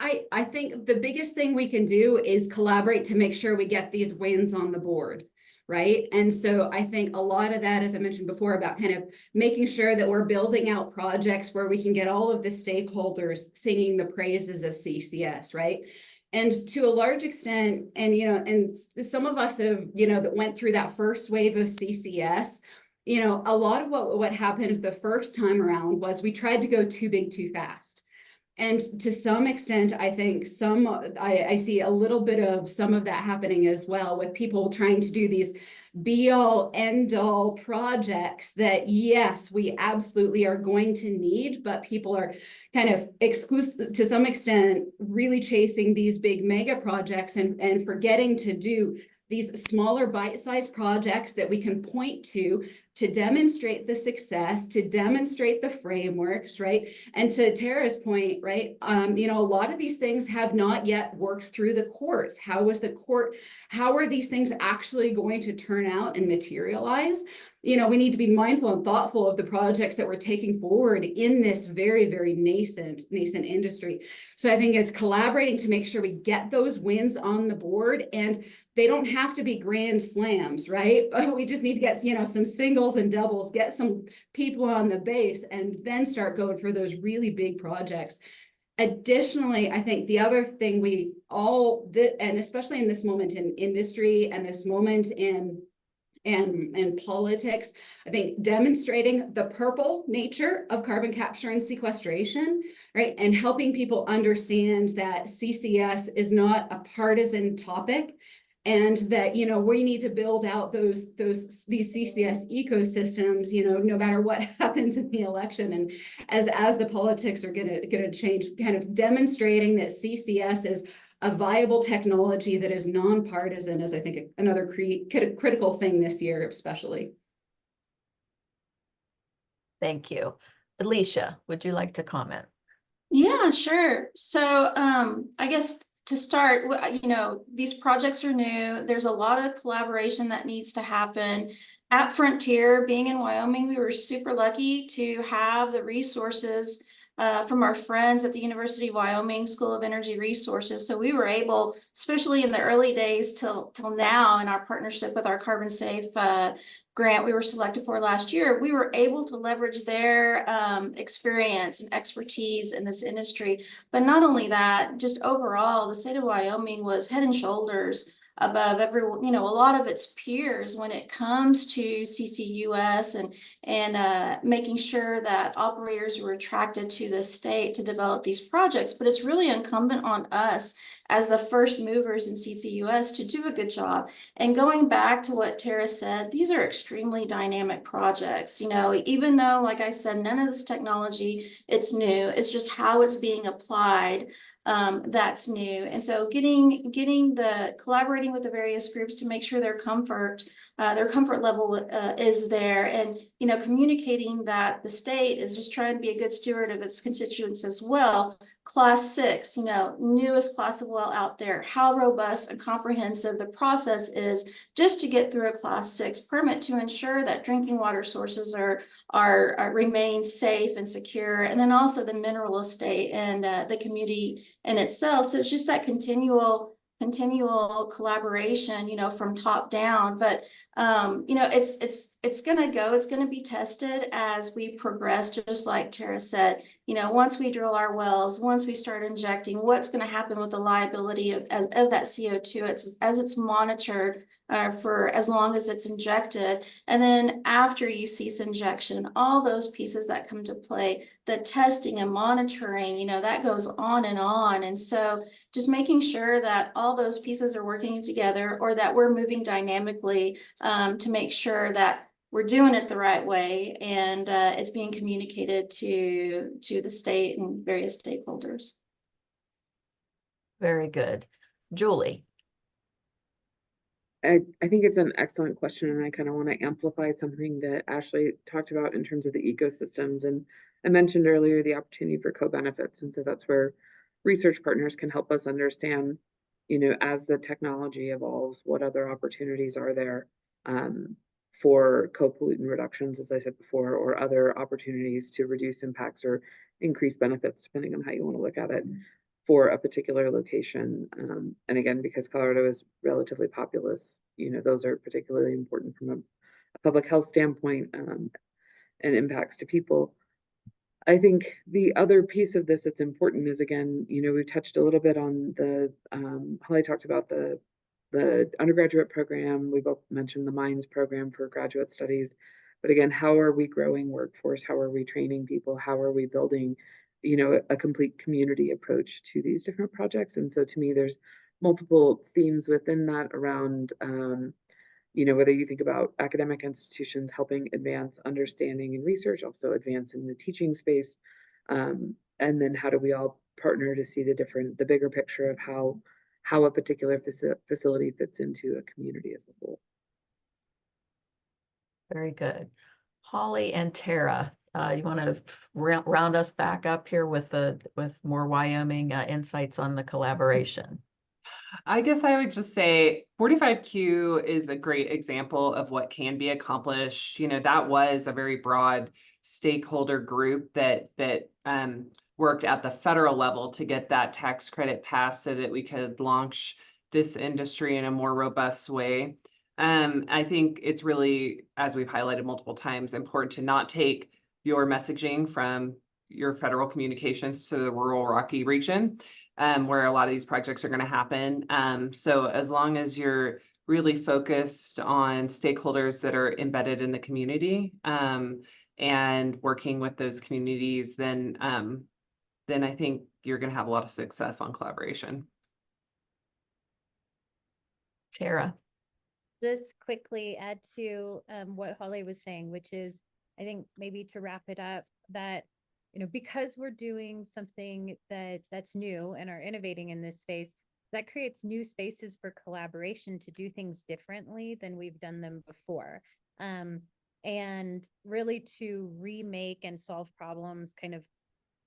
I think the biggest thing we can do is collaborate to make sure we get these wins on the board, right? And so I think a lot of that, as I mentioned before, about kind of making sure that we're building out projects where we can get all of the stakeholders singing the praises of CCS, right? And to a large extent, and and some of us have, that went through that first wave of CCS, a lot of what happened the first time around was we tried to go too big too fast. And to some extent, I think I see a little bit of some of that happening as well, with people trying to do these be-all, end-all projects that, yes, we absolutely are going to need, but people are kind of exclusive to some extent, really chasing these big mega projects and forgetting to do these smaller bite-sized projects that we can point to demonstrate the success, to demonstrate the frameworks, right? And to Tara's point, right? A lot of these things have not yet worked through the courts. How are these things actually going to turn out and materialize? We need to be mindful and thoughtful of the projects that we're taking forward in this very, very nascent industry. So I think it's collaborating to make sure we get those wins on the board, and they don't have to be grand slams, right? We just need to get, some singles and doubles, get some people on the base, and then start going for those really big projects. Additionally, I think the other thing and especially in this moment in industry and this moment in politics, I think demonstrating the purple nature of carbon capture and sequestration, right? And helping people understand that CCS is not a partisan topic, and that, we need to build out these CCS ecosystems, no matter what happens in the election. And as the politics are gonna change, kind of demonstrating that CCS is a viable technology that is nonpartisan is, I think, another critical thing this year, especially. Thank you. Alicia, would you like to comment? Yeah, sure. So I guess to start, these projects are new. There's a lot of collaboration that needs to happen. At Frontier, being in Wyoming, we were super lucky to have the resources from our friends at the University of Wyoming School of Energy Resources. So we were able, especially in the early days till now, in our partnership with our Carbon Safe grant we were selected for last year, we were able to leverage their experience and expertise in this industry. But not only that, just overall, the state of Wyoming was head and shoulders above a lot of its peers when it comes to CCUS and making sure that operators were attracted to the state to develop these projects. But it's really incumbent on us as the first movers in CCUS to do a good job. And going back to what Tara said, these are extremely dynamic projects. Even though, like I said, none of this technology, it's new, it's just how it's being applied that's new. And so collaborating with the various groups to make sure their comfort level is there, and communicating that the state is just trying to be a good steward of its constituents as well, Class 6, newest class of well out there, how robust and comprehensive the process is just to get through a Class 6 permit to ensure that drinking water sources remain safe and secure, and then also the mineral estate and the community in itself. So it's just that continual collaboration, from top down. But it's gonna be tested as we progress, just like Tara said. Once we drill our wells, once we start injecting, what's going to happen with the liability of that CO2 as it's monitored for as long as it's injected. And then after you cease injection, all those pieces that come to play, the testing and monitoring, that goes on and on. And so just making sure that all those pieces are working together, or that we're moving dynamically to make sure that we're doing it the right way, and it's being communicated to the state and various stakeholders. Very good. Julie. I think it's an excellent question, and I kind of want to amplify something that Ashleigh talked about in terms of the ecosystems. And I mentioned earlier the opportunity for co-benefits. And so that's where research partners can help us understand, as the technology evolves, what other opportunities are there for co-pollutant reductions, as I said before, or other opportunities to reduce impacts or increase benefits, depending on how you want to look at it, for a particular location. And again, because Colorado is relatively populous, those are particularly important from a public health standpoint and impacts to people. I think the other piece of this that's important is, again, we've touched a little bit on the, Holly talked about the undergraduate program. We both mentioned the Mines program for graduate studies. But again, how are we growing workforce? How are we training people? How are we building, a complete community approach to these different projects? And so to me, there's multiple themes within that around, whether you think about academic institutions helping advance understanding and research, also advance in the teaching space. And then how do we all partner to see the bigger picture of how a particular facility fits into a community as a whole. Very good. Holly and Tara, you want to round us back up here with more Wyoming insights on the collaboration? I guess I would just say 45Q is a great example of what can be accomplished. That was a very broad stakeholder group that worked at the federal level to get that tax credit passed so that we could launch this industry in a more robust way. I think it's really, as we've highlighted multiple times, important to not take your messaging from your federal communications to the rural Rocky region, where a lot of these projects are going to happen. So as long as you're really focused on stakeholders that are embedded in the community and working with those communities, then I think you're going to have a lot of success on collaboration. Tara. Just quickly add to what Holly was saying, which is, I think maybe to wrap it up, that because we're doing something that's new and are innovating in this space, that creates new spaces for collaboration to do things differently than we've done them before. And really to remake and solve problems kind of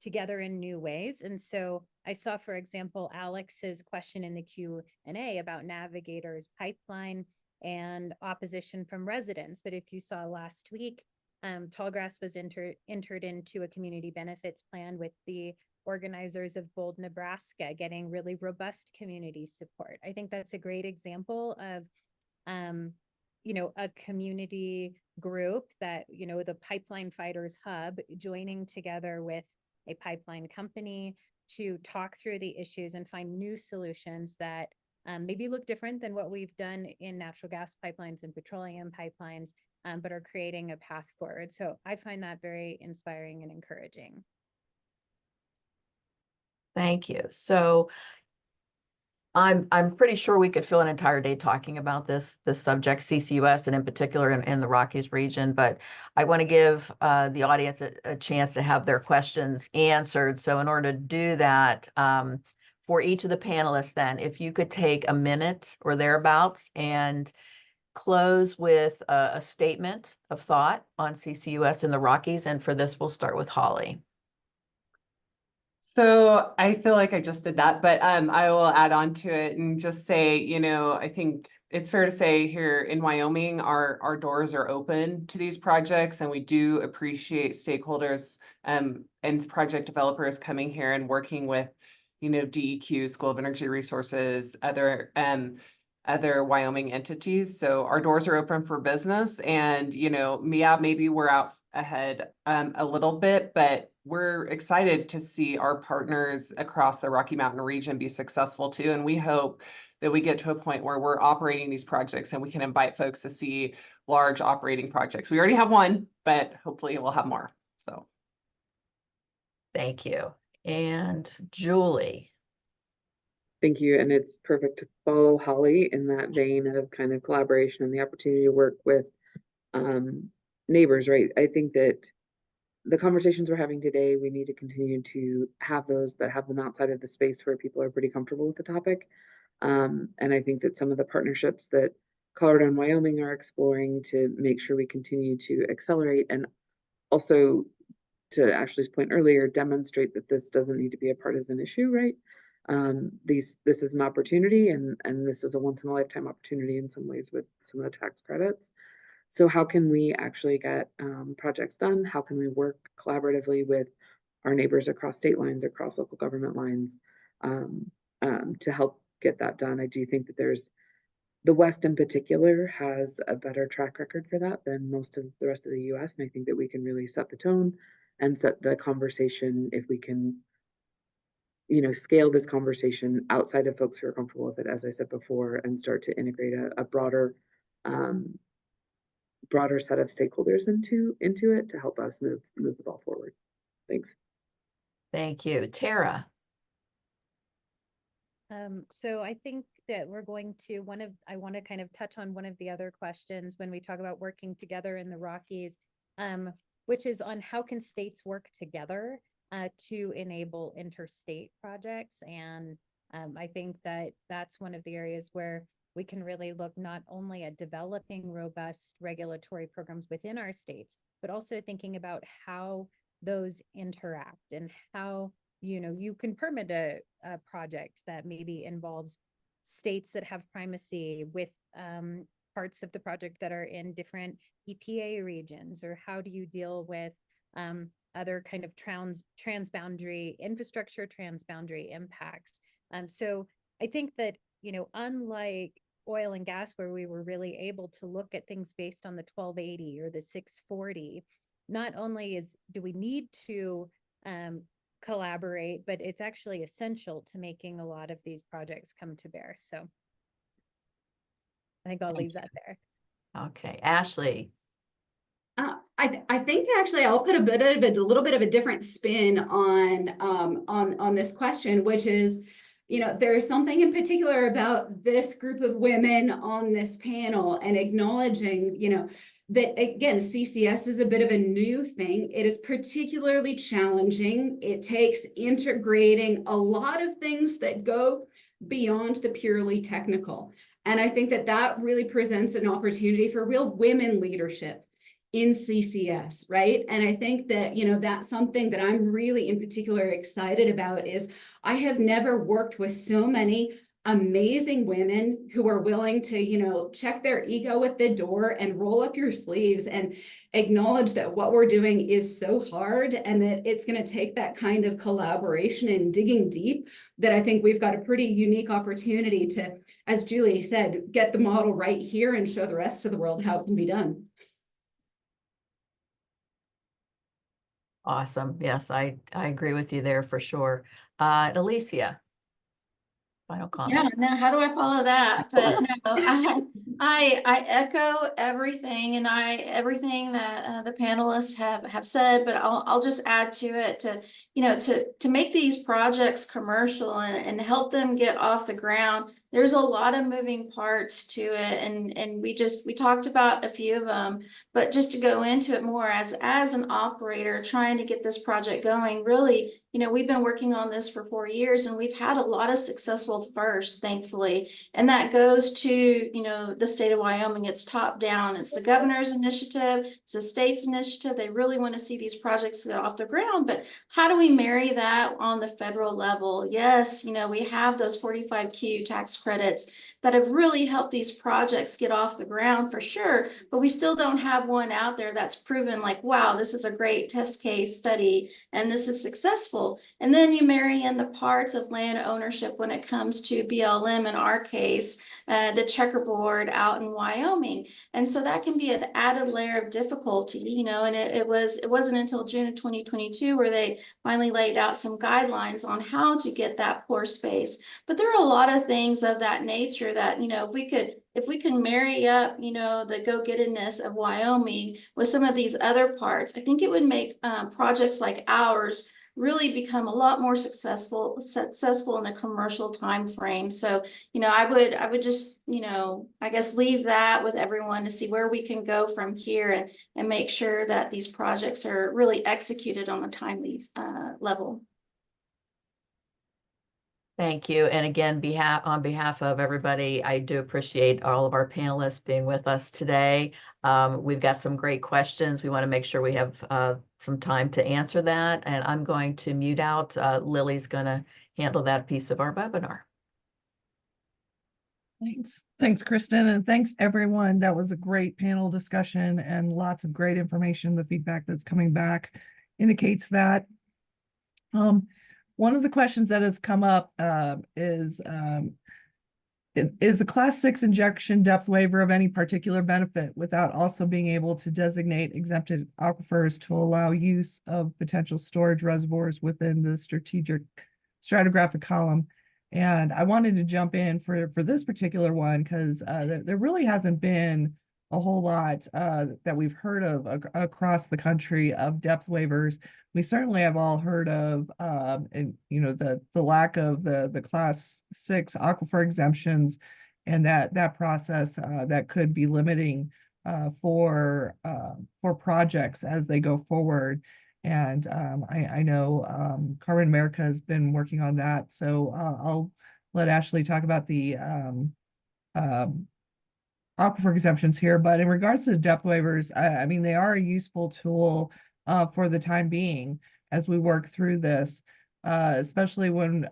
together in new ways. And so I saw, for example, Alex's question in the Q&A about Navigator's pipeline and opposition from residents. But if you saw last week, Tallgrass was entered into a community benefits plan with the organizers of Bold, Nebraska, getting really robust community support. I think that's a great example of, a community group that, the Pipeline Fighters Hub joining together with a pipeline company to talk through the issues and find new solutions that maybe look different than what we've done in natural gas pipelines and petroleum pipelines, but are creating a path forward. So I find that very inspiring and encouraging. Thank you. So I'm pretty sure we could fill an entire day talking about this subject, CCUS, and in particular in the Rockies region. But I want to give the audience a chance to have their questions answered. So in order to do that, for each of the panelists, then, if you could take a minute or thereabouts and close with a statement of thought on CCUS in the Rockies. And for this, we'll start with Holly. So I feel like I just did that, but I will add on to it and just say, you know, I think it's fair to say here in Wyoming, our doors are open to these projects, and we do appreciate stakeholders and project developers coming here and working with, you know, DEQ, School of Energy Resources, other Wyoming entities. So our doors are open for business, and, you know, maybe we're out ahead a little bit, but we're excited to see our partners across the Rocky Mountain region be successful too. And we hope that we get to a point where we're operating these projects and we can invite folks to see large operating projects. We already have one, but hopefully we'll have more. So. Thank you. And Julie. Thank you. And it's perfect to follow Holly in that vein of kind of collaboration and the opportunity to work with neighbors, right? I think that the conversations we're having today, we need to continue to have those, but have them outside of the space where people are pretty comfortable with the topic. And I think that some of the partnerships that Colorado and Wyoming are exploring to make sure we continue to accelerate, and also, to Ashleigh's point earlier, demonstrate that this doesn't need to be a partisan issue, right? This is an opportunity, and this is a once in a lifetime opportunity in some ways with some of the tax credits. So how can we actually get projects done? How can we work collaboratively with our neighbors across state lines, across local government lines, to help get that done? I do think that the West in particular has a better track record for that than most of the rest of the US. And I think that we can really set the tone and set the conversation if we can, you know, scale this conversation outside of folks who are comfortable with it, as I said before, and start to integrate a broader set of stakeholders into it to help us move the ball forward. Thanks. Thank you. Tara. So I think that we're going to I want to kind of touch on one of the other questions when we talk about working together in the Rockies, which is on how can states work together to enable interstate projects. And I think that that's one of the areas where we can really look not only at developing robust regulatory programs within our states, but also thinking about how those interact and how, you know, you can permit a project that maybe involves states that have primacy with parts of the project that are in different EPA regions, or how do you deal with other kind of transboundary infrastructure, transboundary impacts. So I think that, you know, unlike oil and gas, where we were really able to look at things based on the 1280 or the 640, not only do we need to collaborate, but it's actually essential to making a lot of these projects come to bear. So I think I'll leave that there. Okay, Ashleigh. I think actually I'll put a little bit of a different spin on this question, which is, you know, there is something in particular about this group of women on this panel, and acknowledging, you know, that again, CCS is a bit of a new thing. It is particularly challenging. It takes integrating a lot of things that go beyond the purely technical. And I think that that really presents an opportunity for real women leadership in CCS, right? And I think that, you know, that's something that I'm really in particular excited about. Is I have never worked with so many amazing women who are willing to, you know, check their ego at the door and roll up your sleeves and acknowledge that what we're doing is so hard, and that it's going to take that kind of collaboration and digging deep, that I think we've got a pretty unique opportunity to, as Julie said, get the model right here and show the rest of the world how it can be done. Awesome. Yes, I agree with you there for sure. Alicia, final comment. Yeah, now how do I follow that? But no, I echo everything, and everything that the panelists have said, but I'll just add to it to, you know, to make these projects commercial and help them get off the ground. There's a lot of moving parts to it, and we talked about a few of them, but just to go into it more as an operator trying to get this project going, really, you know, we've been working on this for 4 years, and we've had a lot of successful handled first, thankfully. And that goes to, you know, the state of Wyoming. It's top down. It's the governor's initiative. It's the state's initiative. They really want to see these projects get off the ground. But how do we marry that on the federal level? Yes, you know, we have those 45Q tax credits that have really helped these projects get off the ground for sure, but we still don't have one out there that's proven like, wow, this is a great test case study and this is successful. And then you marry in the parts of land ownership when it comes to BLM in our case, the checkerboard out in Wyoming. And so that can be an added layer of difficulty, you know, and it wasn't until June of 2022 where they finally laid out some guidelines on how to get that pore space. But there are a lot of things of that nature that, you know, if we can marry up, you know, the go-gettedness of Wyoming with some of these other parts, I think it would make projects like ours really become a lot more successful in a commercial time frame. So, you know, I would just, you know, I guess leave that with everyone to see where we can go from here and make sure that these projects are really executed on a timely level. Thank you. And again, on behalf of everybody, I do appreciate all of our panelists being with us today. We've got some great questions. We want to make sure we have some time to answer that. And I'm going to mute out. Lily's going to handle that piece of our webinar. Thanks, Kristen, and thanks everyone. That was a great panel discussion and lots of great information. The feedback that's coming back indicates that. One of the questions that has come up is the Class 6 injection depth waiver of any particular benefit without also being able to designate exempted aquifers to allow use of potential storage reservoirs within the strategic stratigraphic column? And I wanted to jump in for this particular one because there really hasn't been a whole lot that we've heard of across the country of depth waivers. We certainly have all heard of, and you know, the lack of the Class 6 aquifer exemptions, and that process that could be limiting for projects as they go forward. And I know Carbon America has been working on that, so I'll let Ashleigh talk about the aquifer exemptions here. But in regards to the depth waivers, I mean, they are a useful tool for the time being as we work through this, especially when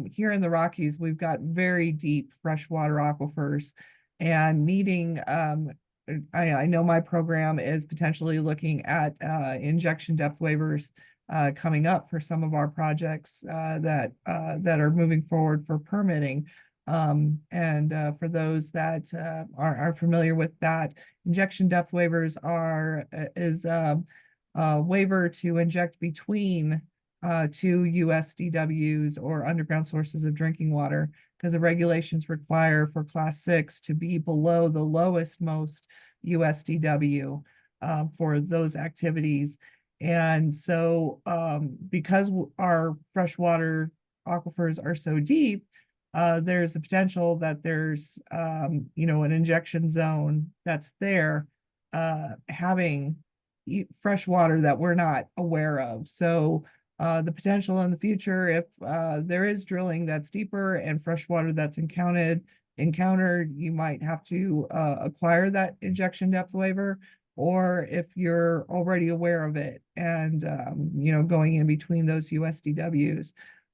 here in the Rockies, we've got very deep freshwater aquifers and needing, I know my program is potentially looking at injection depth waivers coming up for some of our projects that are moving forward for permitting. And for those that are familiar with that, injection depth waivers is a waiver to inject between two USDWs or underground sources of drinking water, because the regulations require for Class 6 to be below the lowest most USDW for those activities. And so because our freshwater aquifers are so deep, there's a potential that there's you know, an injection zone that's there having fresh water that we're not aware of. So the potential in the future, if there is drilling that's deeper and fresh water that's encountered, you might have to acquire that injection depth waiver, or if you're already aware of it and you know, going in between those USDWs.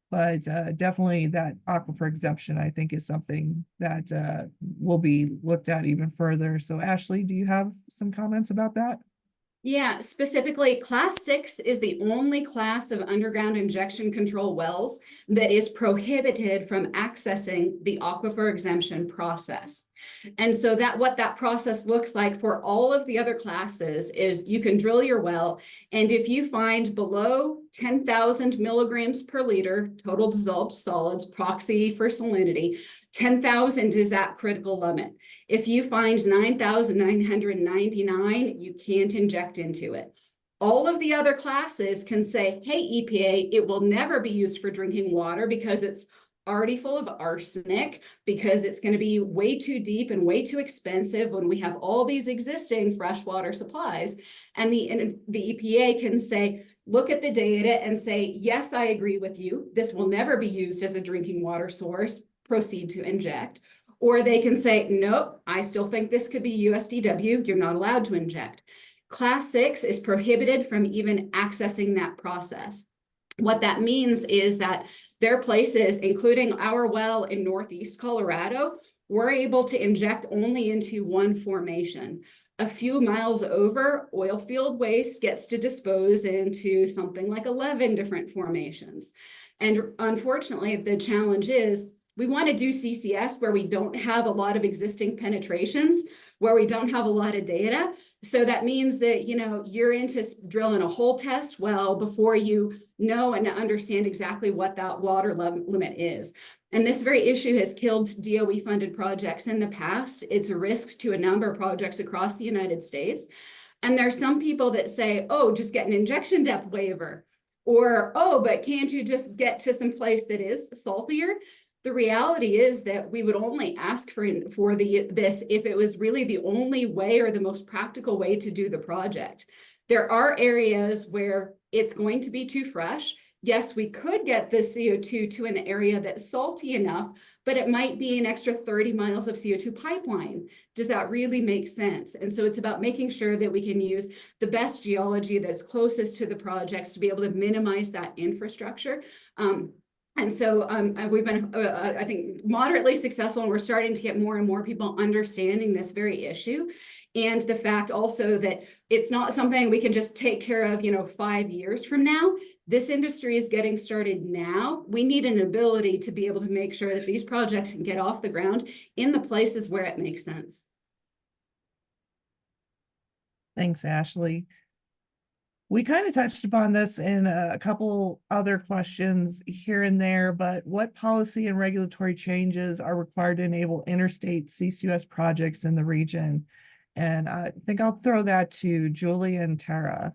But definitely that aquifer exemption, I think, is something that will be looked at even further. So Ashleigh, do you have some comments about that? Yeah, specifically, Class 6 is the only class of underground injection control wells that is prohibited from accessing the aquifer exemption process. And so what that process looks like for all of the other classes is you can drill your well, and if you find below 10,000 milligrams per liter total dissolved solids, proxy for salinity, 10,000 is that critical limit. If you find 9,999, you can't inject into it. All of the other classes can say, hey, EPA, it will never be used for drinking water because it's already full of arsenic, because it's going to be way too deep and way too expensive when we have all these existing freshwater supplies. And the EPA can say, look at the data and say, yes, I agree with you. This will never be used as a drinking water source. proceed to inject. Or they can say, nope, I still think this could be USDW. You're not allowed to inject. Class 6 is prohibited from even accessing that process. What that means is that there are places, including our well in Northeast Colorado, we're able to inject only into one formation. A few miles over, oil field waste gets to dispose into something like 11 different formations. And unfortunately, the challenge is we want to do CCS where we don't have a lot of existing penetrations, where we don't have a lot of data. So that means that, you know, you're into drilling a hole test well before you know and understand exactly what that water limit is. And this very issue has killed DOE funded projects in the past. It's a risk to a number of projects across the United States. And there are some people that say, oh, just get an injection depth waiver. Or, oh, but can't you just get to some place that is saltier? The reality is that we would only ask for this if it was really the only way or the most practical way to do the project. There are areas where it's going to be too fresh. Yes, we could get the CO2 to an area that's salty enough, but it might be an extra 30 miles of CO2 pipeline. Does that really make sense? And so it's about making sure that we can use the best geology that's closest to the projects to be able to minimize that infrastructure. And so we've been, I think, moderately successful, and we're starting to get more and more people understanding this very issue. And the fact also that it's not something we can just take care of, you know, 5 years from now. This industry is getting started now. We need an ability to be able to make sure that these projects can get off the ground in the places where it makes sense. Thanks, Ashleigh. We kind of touched upon this in a couple other questions here and there, but what policy and regulatory changes are required to enable interstate CCUS projects in the region? And I think I'll throw that to Julie and Tara.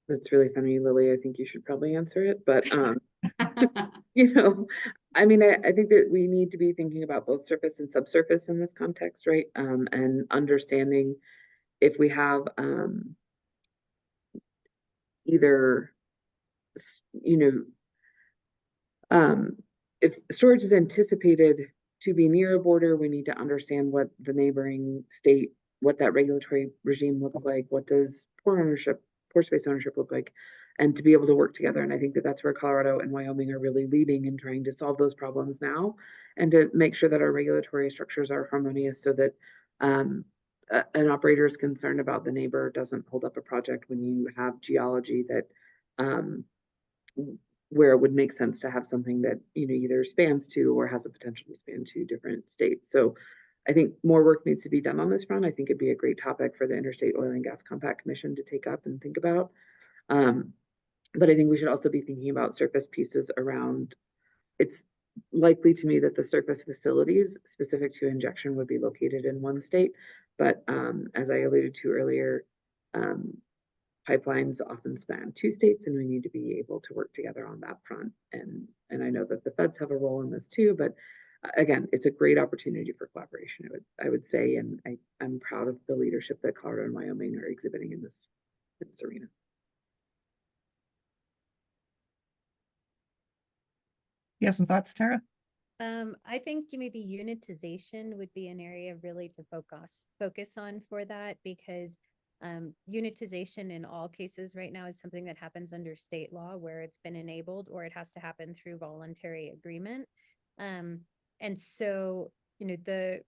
That's really funny, Lily. I think you should probably answer it, but you know, I mean, I think that we need to be thinking about both surface and subsurface in this context, right? And understanding if we have either, you know, if storage is anticipated to be near a border, we need to understand what the neighboring state, what that regulatory regime looks like, what does pore space ownership look like, and to be able to work together. And I think that that's where Colorado and Wyoming are really leading in trying to solve those problems now, and to make sure that our regulatory structures are harmonious so that an operator is concerned about the neighbor doesn't hold up a project when you have geology that where it would make sense to have something that, you know, either spans to or has a potential to span to different states. So I think more work needs to be done on this front. I think it'd be a great topic for the Interstate Oil and Gas Compact Commission to take up and think about. But I think we should also be thinking about surface pieces around. It's likely to me that the surface facilities specific to injection would be located in one state. But as I alluded to earlier, pipelines often span 2 states, and we need to be able to work together on that front. And I know that the feds have a role in this too, but again, it's a great opportunity for collaboration, I would say, and I'm proud of the leadership that Colorado and Wyoming are exhibiting in this arena. You have some thoughts, Tara? I think maybe unitization would be an area really to focus on for that, because unitization in all cases right now is something that happens under state law where it's been enabled, or it has to happen through voluntary agreement. And so, you know, the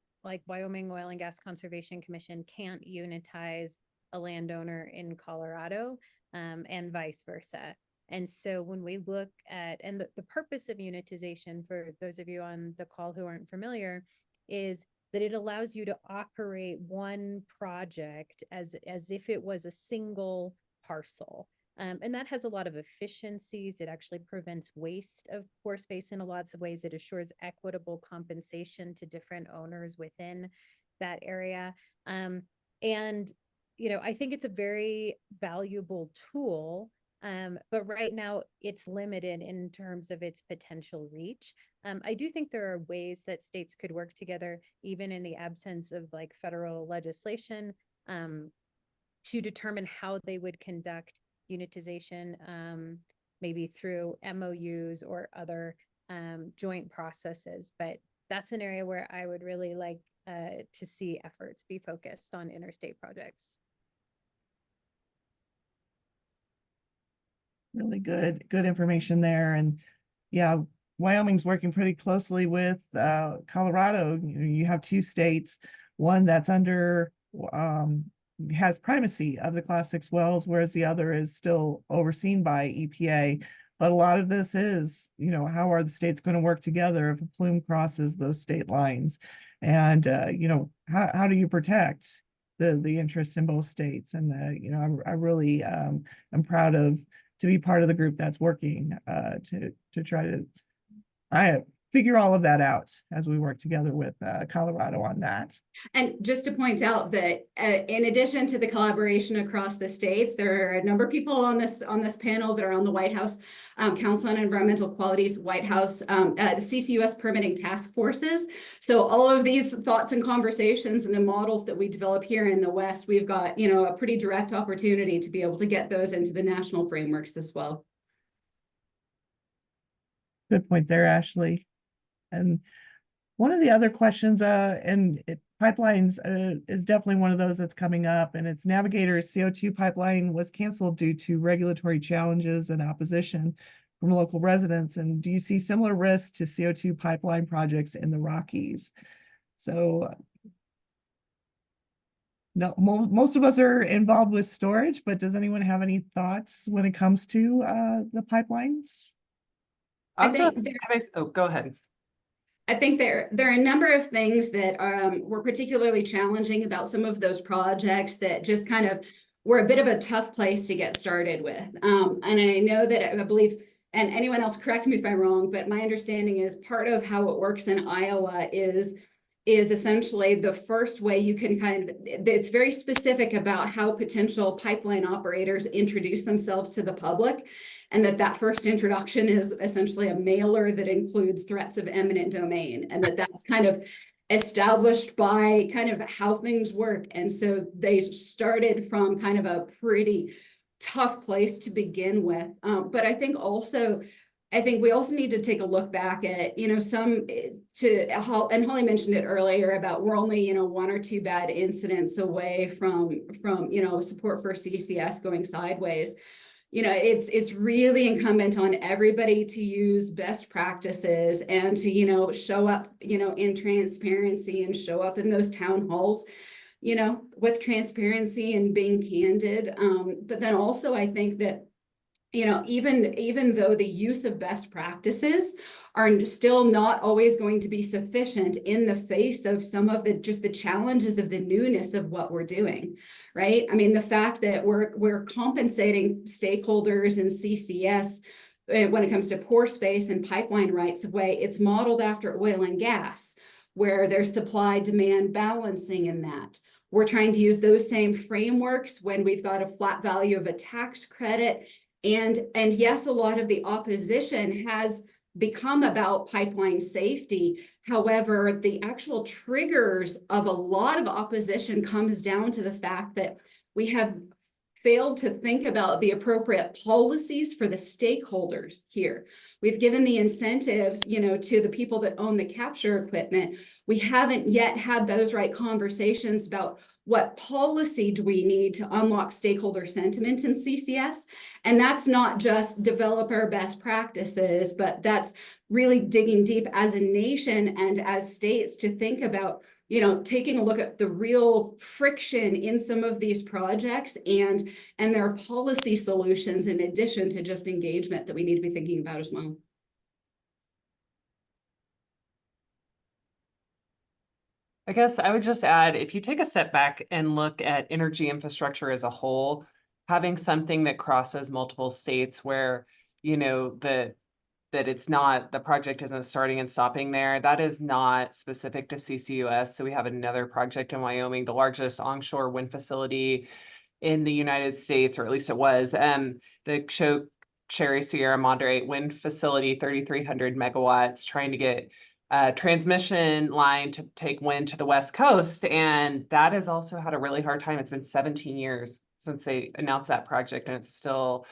Wyoming Oil and Gas Conservation Commission can't unitize a landowner in Colorado, and vice versa. And so when we look at, and the purpose of unitization, for those of you on the call who aren't familiar, is that it allows you to operate one project as if it was a single parcel. And that has a lot of efficiencies. It actually prevents waste of pore space in lots of ways. It assures equitable compensation to different owners within that area. And, you know, I think it's a very valuable tool. But right now it's limited in terms of its potential reach. I do think there are ways that states could work together, even in the absence of federal legislation, to determine how they would conduct unitization, maybe through MOUs or other joint processes. But that's an area where I would really like to see efforts be focused on interstate projects. Really good information there. And yeah, Wyoming's working pretty closely with Colorado. You have two states, one that's under has primacy of the Class 6 wells, whereas the other is still overseen by EPA. But a lot of this is, how are the states going to work together if a plume crosses those state lines? And how do you protect the interest in both states? And I really am proud to be part of the group that's working to try to figure all of that out as we work together with Colorado on that. And just to point out that in addition to the collaboration across the states, there are a number of people on this panel that are on the White House Council on Environmental Quality's White House CCUS permitting task forces. So all of these thoughts and conversations and the models that we develop here in the West, we've got a pretty direct opportunity to be able to get those into the national frameworks as well. Good point there, Ashleigh. And one of the other questions, pipelines is definitely one of those that's coming up, and it's Navigator's CO2 pipeline was canceled due to regulatory challenges and opposition from local residents. And do you see similar risks to CO2 pipeline projects in the Rockies? So no, most of us are involved with storage, but does anyone have any thoughts when it comes to the pipelines? Go ahead. I think there are a number of things that were particularly challenging about some of those projects that just kind of were a bit of a tough place to get started with. And I know that I believe, and anyone else correct me if I'm wrong, but my understanding is part of how it works in Iowa is essentially the first way you can it's very specific about how potential pipeline operators introduce themselves to the public. And that first introduction is essentially a mailer that includes threats of eminent domain, and that's kind of established by kind of how things work. And so they started from kind of a pretty tough place to begin with. But I think we also need to take a look back at, and Holly mentioned it earlier about we're only, one or two bad incidents away from support for CCS going sideways. It's really incumbent on everybody to use best practices and to, show up, in transparency and show up in those town halls, with transparency and being candid. But then also I think that, even though the use of best practices are still not always going to be sufficient in the face of some of the challenges of the newness of what we're doing, right? I mean, the fact that we're compensating stakeholders in CCS when it comes to pore space and pipeline rights of way, it's modeled after oil and gas, where there's supply demand balancing in that. We're trying to use those same frameworks when we've got a flat value of a tax credit. And yes, a lot of the opposition has become about pipeline safety. However, the actual triggers of a lot of opposition comes down to the fact that we have failed to think about the appropriate policies for the stakeholders here. We've given the incentives, to the people that own the capture equipment. We haven't yet had those right conversations about what policy do we need to unlock stakeholder sentiment in CCS. And that's not just develop our best practices, but that's really digging deep as a nation and as states to think about taking a look at the real friction in some of these projects and their policy solutions in addition to just engagement that we need to be thinking about as well. I guess I would just add, if you take a step back and look at energy infrastructure as a whole, having something that crosses multiple states where, that it's not, the project isn't starting and stopping there. That is not specific to CCUS. So we have another project in Wyoming, the largest onshore wind facility in the United States, or at least it was, the Cherry Sierra Madre wind facility, 3,300 megawatts, trying to get a transmission line to take wind to the West Coast. And that has also had a really hard time. It's been 17 years since they announced that project, and it's still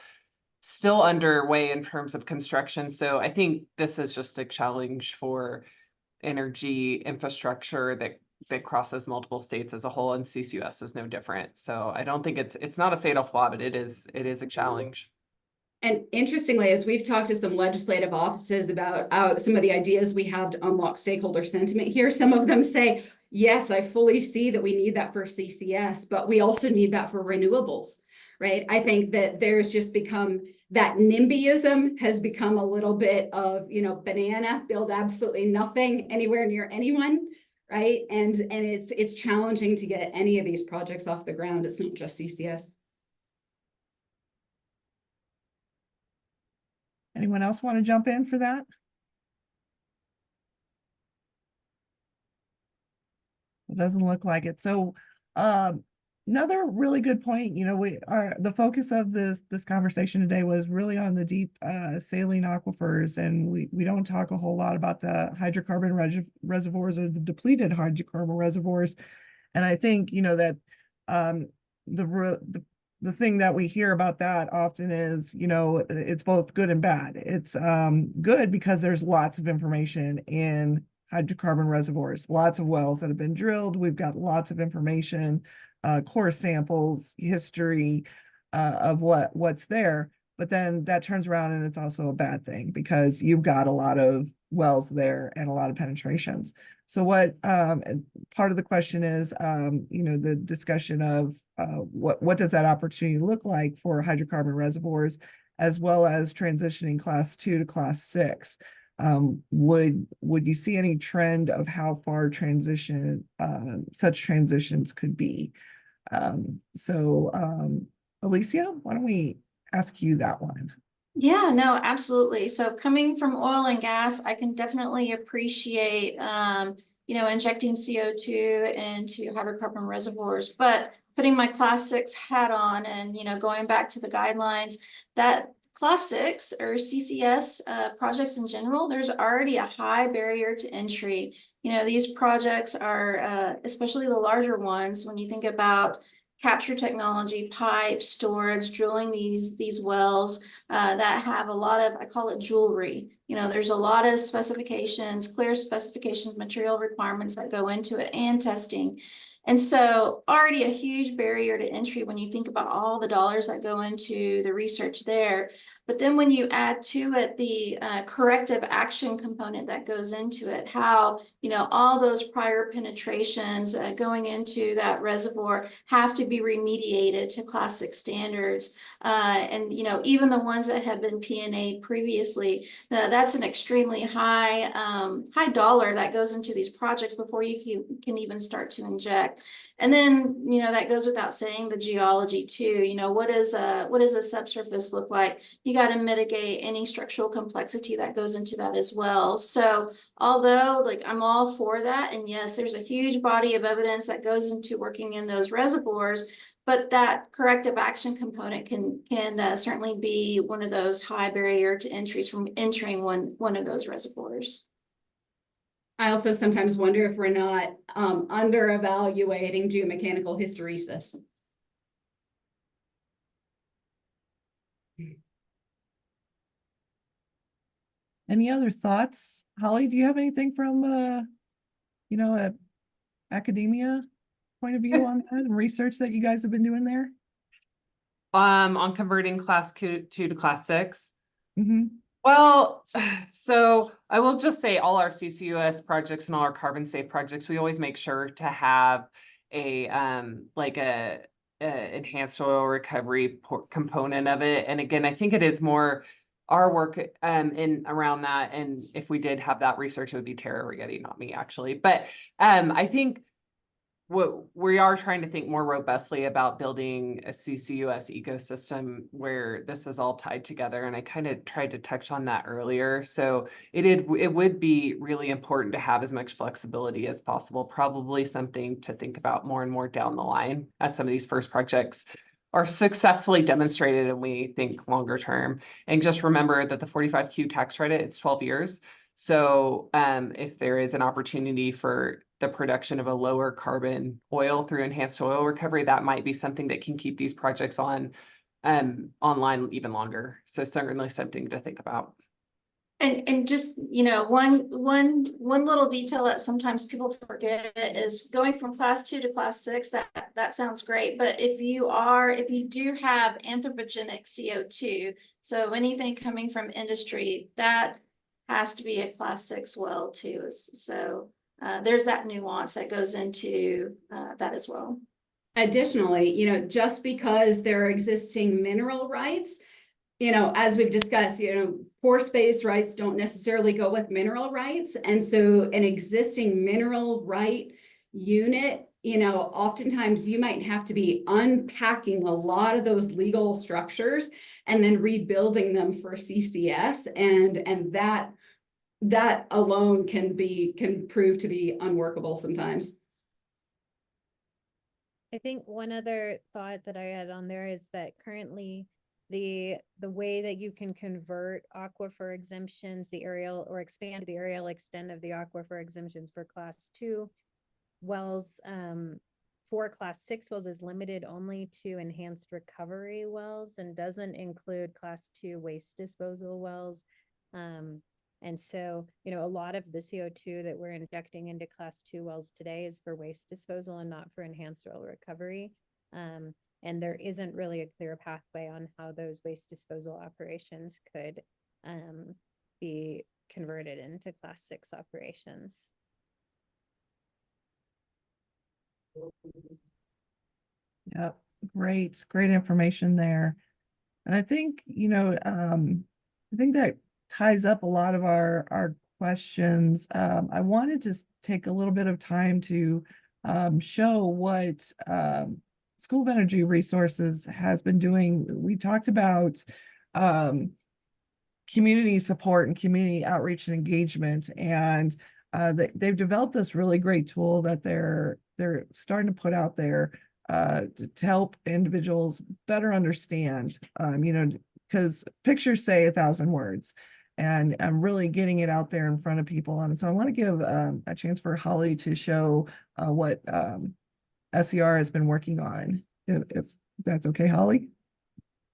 still underway in terms of construction. So I think this is just a challenge for energy infrastructure that crosses multiple states as a whole, and CCUS is no different. So I don't think it's not a fatal flaw, but it is a challenge. And interestingly, as we've talked to some legislative offices about some of the ideas we have to unlock stakeholder sentiment here, some of them say, yes, I fully see that we need that for CCS, but we also need that for renewables, right? I think that there's just become that NIMBYism has become a little bit of, banana, build absolutely nothing anywhere near anyone, right? And it's challenging to get any of these projects off the ground. It's not just CCS. Anyone else want to jump in for that? It doesn't look like it. So, another really good point, the focus of this conversation today was really on the deep saline aquifers, and we don't talk a whole lot about the hydrocarbon reservoirs or the depleted hydrocarbon reservoirs. And I think, that the thing that we hear about that often is, it's both good and bad. It's good because there's lots of information in hydrocarbon reservoirs, lots of wells that have been drilled. We've got lots of information, core samples, history of what's there. But then that turns around and it's also a bad thing because you've got a lot of wells there and a lot of penetrations. So what part of the question is, the discussion of what does that opportunity look like for hydrocarbon reservoirs, as well as transitioning class 2 to class 6. Would you see any trend of how far such transitions could be? Alicia, why don't we ask you that one? Yeah, no, absolutely. So coming from oil and gas, I can definitely appreciate, injecting CO2 into hydrocarbon reservoirs, but putting my class 6 hat on and, going back to the guidelines, that class 6 or CCS projects in general, there's already a high barrier to entry. These projects are, especially the larger ones, when you think about capture technology, pipe, storage, drilling these wells that have a lot of, I call it jewelry. There's a lot of specifications, clear specifications, material requirements that go into it, and testing. And so already a huge barrier to entry when you think about all the dollars that go into the research there. But then when you add to it the corrective action component that goes into it, how, all those prior penetrations going into that reservoir have to be remediated to class 6 standards. And, even the ones that have been P&A previously, that's an extremely high dollar that goes into these projects before you can even start to inject. And then, that goes without saying, the geology too. What does the subsurface look like? You got to mitigate any structural complexity that goes into that as well. So although I'm all for that, and yes, there's a huge body of evidence that goes into working in those reservoirs, but that corrective action component can certainly be one of those high barrier to entries from entering one of those reservoirs. I also sometimes wonder if we're not under-evaluating geomechanical hysteresis. Any other thoughts? Holly, do you have anything from, a academia point of view on that and research that you guys have been doing there? On converting class 2 to class 6? Mm-hmm. Well, so I will just say all our CCUS projects and all our carbon safe projects, we always make sure to have a enhanced oil recovery component of it. And again, I think it is more our work in around that. And if we did have that research, it would be Tara Righetti, not me actually. But I think what we are trying to think more robustly about building a CCUS ecosystem where this is all tied together. And I kind of tried to touch on that earlier. So it would be really important to have as much flexibility as possible, probably something to think about more and more down the line as some of these first projects are successfully demonstrated and we think longer term. And just remember that the 45Q tax credit, it's 12 years. So if there is an opportunity for the production of a lower carbon oil through enhanced oil recovery, that might be something that can keep these projects on online even longer. So certainly something to think about. And just, one little detail that sometimes people forget is going from class 2 to class 6, that sounds great. But if you do have anthropogenic CO2, so anything coming from industry, that has to be a class 6 well too. So there's that nuance that goes into that as well. Additionally, just because there are existing mineral rights, as we've discussed, pore space rights don't necessarily go with mineral rights. And so an existing mineral right unit, oftentimes you might have to be unpacking a lot of those legal structures and then rebuilding them for CCS. And that alone can prove to be unworkable sometimes. I think one other thought that I had on there is that currently the way that you can convert aquifer exemptions, the aerial or expand the aerial extent of the aquifer exemptions for class 2 wells, for class 6 wells is limited only to enhanced recovery wells and doesn't include class 2 waste disposal wells. And so, a lot of the CO2 that we're injecting into class 2 wells today is for waste disposal and not for enhanced oil recovery. And there isn't really a clear pathway on how those waste disposal operations could be converted into class 6 operations. Yep, great information there. And I think, I think that ties up a lot of our questions. I wanted to take a little bit of time to show what School of Energy Resources has been doing. We talked about community support and community outreach and engagement, and they've developed this really great tool that they're starting to put out there to help individuals better understand, because pictures say 1,000 words, and I'm really getting it out there in front of people. And so I want to give a chance for Holly to show what SER has been working on, if that's okay, Holly.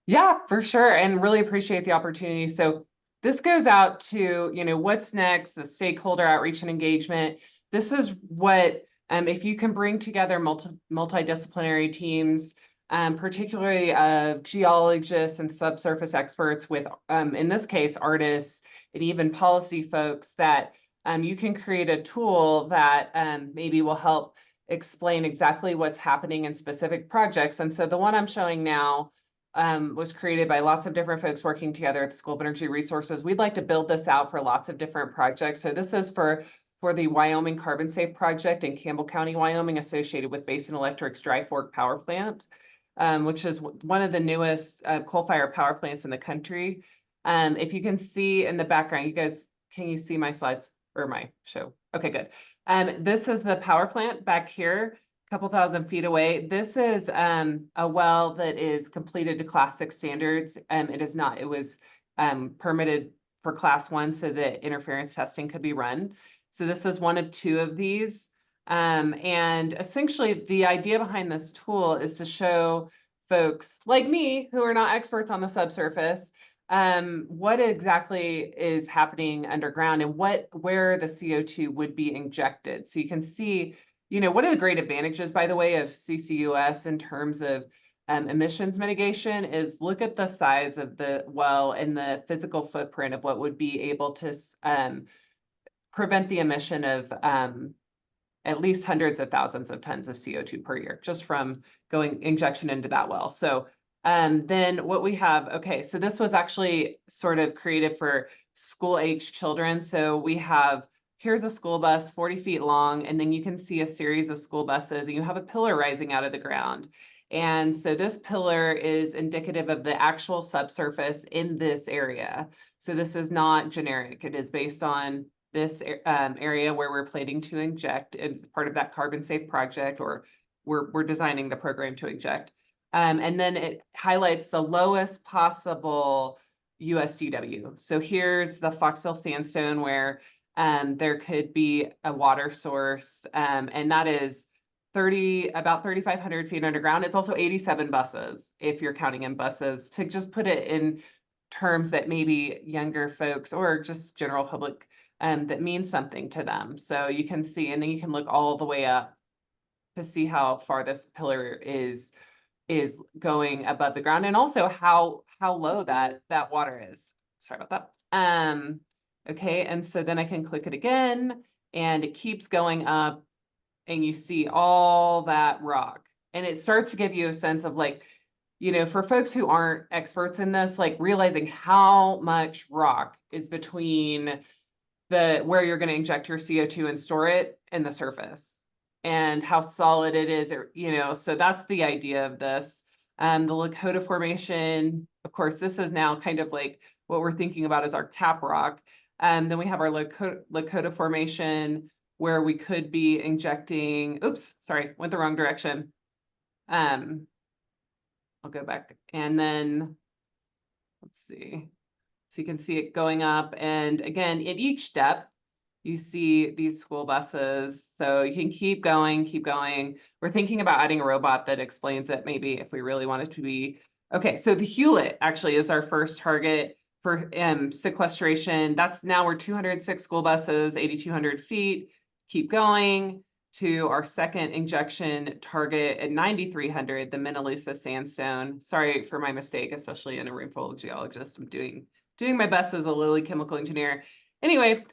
Yeah, for sure. And really appreciate the opportunity. So this goes out to, what's next, the stakeholder outreach and engagement. This is what, if you can bring together multidisciplinary teams, particularly geologists and subsurface experts with, in this case, artists and even policy folks, that you can create a tool that maybe will help explain exactly what's happening in specific projects. And so the one I'm showing now was created by lots of different folks working together at the School of Energy Resources. We'd like to build this out for lots of different projects. So this is for the Wyoming Carbon Safe project in Campbell County, Wyoming, associated with Basin Electric's Dry Fork Power Plant, which is one of the newest coal-fired power plants in the country. If you can see in the background, you guys, can you see my slides or my show? Okay, good. This is the power plant back here, a couple thousand feet away. This is a well that is completed to Class 6 standards. It is not. It was permitted for Class 1 so that interference testing could be run. So this is one of 2 of these. And essentially, the idea behind this tool is to show folks like me who are not experts on the subsurface what exactly is happening underground and where the CO2 would be injected. So you can see, one of the great advantages, by the way, of CCUS in terms of emissions mitigation is look at the size of the well and the physical footprint of what would be able to prevent the emission of at least hundreds of thousands of tons of CO2 per year, just from injection into that well. So then what we have, okay, so this was actually sort of created for school-age children. So we have, here's a school bus 40 feet long, and then you can see a series of school buses, and you have a pillar rising out of the ground. And so this pillar is indicative of the actual subsurface in this area. So this is not generic. It is based on this area where we're planning to inject as part of that carbon safe project, or we're designing the program to inject. And then it highlights the lowest possible USDW. So here's the Foxhill sandstone where there could be a water source, and that is about 3,500 feet underground. It's also 87 buses, if you're counting in buses, to just put it in terms that maybe younger folks or just general public that means something to them. So you can see, and then you can look all the way up to see how far this pillar is going above the ground, and also how low that water is. Sorry about that. Okay, and so then I can click it again, and it keeps going up, and you see all that rock, and it starts to give you a sense of, like, you know, for folks who aren't experts in this, like realizing how much rock is between where you're going to inject your CO2 and store it and the surface, and how solid it is, or, you know, so that's the idea of this. The Lakota Formation, of course, this is now kind of like what we're thinking about as our cap rock. Then we have our Lakota Formation, where we could be injecting, oops, sorry, went the wrong direction. I'll go back, and then let's see. So you can see it going up, and again, at each step, you see these school buses. So you can keep going, keep going. We're thinking about adding a robot that explains it, maybe, if we really want it to be. Okay, so the Hewlett actually is our first target for sequestration. That's now, we're 206 school buses, 8,200 feet. Keep going to our second injection target at 9,300, the Minalisa sandstone. Sorry for my mistake, especially in a room full of geologists. I'm doing my best as a lowly chemical engineer. Anyway,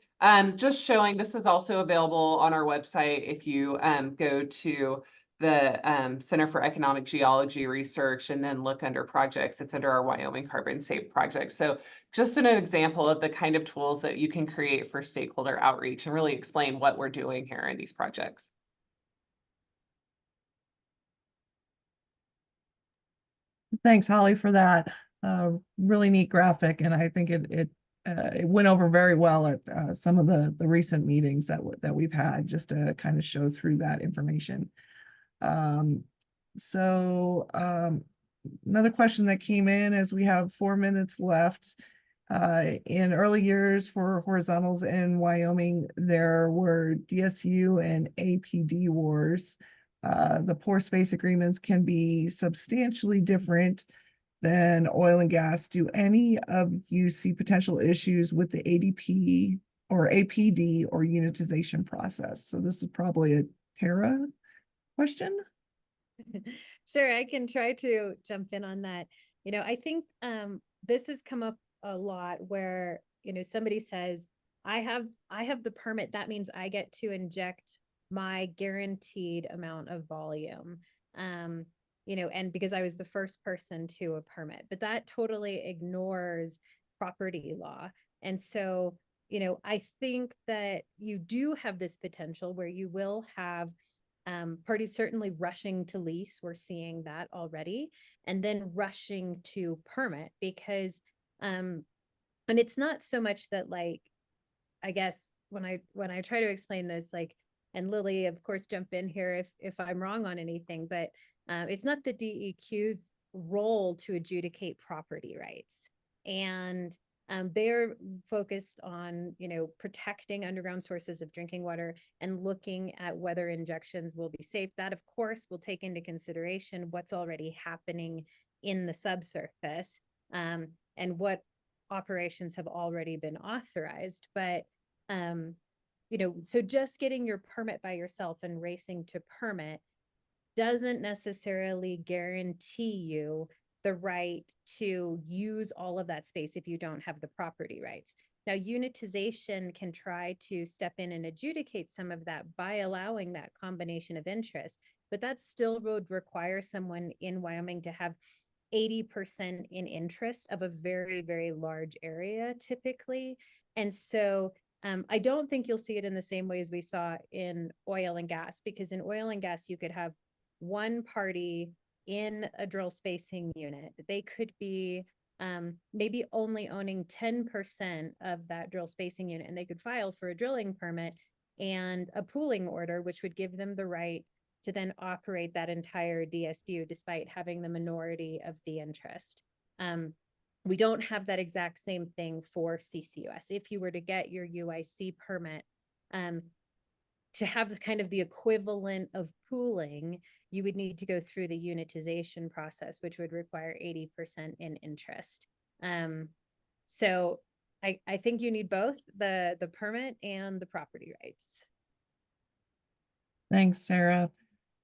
just showing, this is also available on our website. If you go to the Center for Economic Geology Research and then look under projects, it's under our Wyoming Carbon Safe project. So just an example of the kind of tools that you can create for stakeholder outreach and really explain what we're doing here in these projects. Thanks, Holly, for that really neat graphic, and I think it went over very well at some of the recent meetings that we've had, just to kind of show through that information. Another question that came in, as we have 4 minutes left. In early years for horizontals in Wyoming, there were DSU and APD wars. The pore space agreements can be substantially different than oil and gas. Do any of you see potential issues with the ADP or APD or unitization process? So this is probably a Tara question. Sure, I can try to jump in on that. You know, I think this has come up a lot where, you know, somebody says, I have the permit, that means I get to inject my guaranteed amount of volume. You know, and because I was the first person to a permit, but that totally ignores property law. And so, you know, I think that you do have this potential where you will have parties certainly rushing to lease. We're seeing that already, and then rushing to permit, because and it's not so much that, like, I guess when I try to explain this, like, and Lily, of course, jump in here if I'm wrong on anything, but it's not the DEQ's role to adjudicate property rights. And they're focused on, you know, protecting underground sources of drinking water and looking at whether injections will be safe. That, of course, will take into consideration what's already happening in the subsurface and what operations have already been authorized. But you know, so just getting your permit by yourself and racing to permit doesn't necessarily guarantee you the right to use all of that space if you don't have the property rights. Now, unitization can try to step in and adjudicate some of that by allowing that combination of interest, but that still would require someone in Wyoming to have 80% in interest of a very, very large area typically. And so I don't think you'll see it in the same way as we saw in oil and gas, because in oil and gas, you could have one party in a drill spacing unit. They could be maybe only owning 10% of that drill spacing unit, and they could file for a drilling permit and a pooling order, which would give them the right to then operate that entire DSU despite having the minority of the interest. We don't have that exact same thing for CCUS. If you were to get your UIC permit, to have the kind of the equivalent of pooling, you would need to go through the unitization process, which would require 80% in interest. So I think you need both the permit and the property rights. Thanks, Sarah.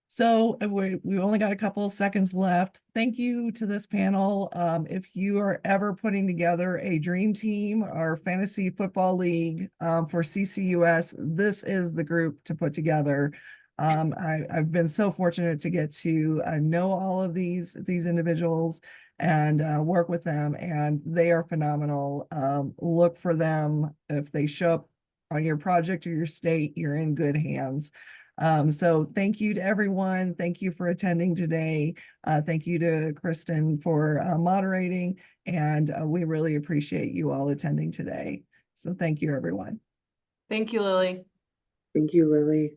So we only got a couple of seconds left. Thank you to this panel. If you are ever putting together a dream team or fantasy football league for CCUS, this is the group to put together. I've been so fortunate to get to know all of these individuals and work with them, and they are phenomenal. Look for them. If they show up on your project or your state, you're in good hands. So thank you to everyone. Thank you for attending today. Thank you to Kristen for moderating, and we really appreciate you all attending today. So thank you, everyone. Thank you, Lily. Thank you, Lily.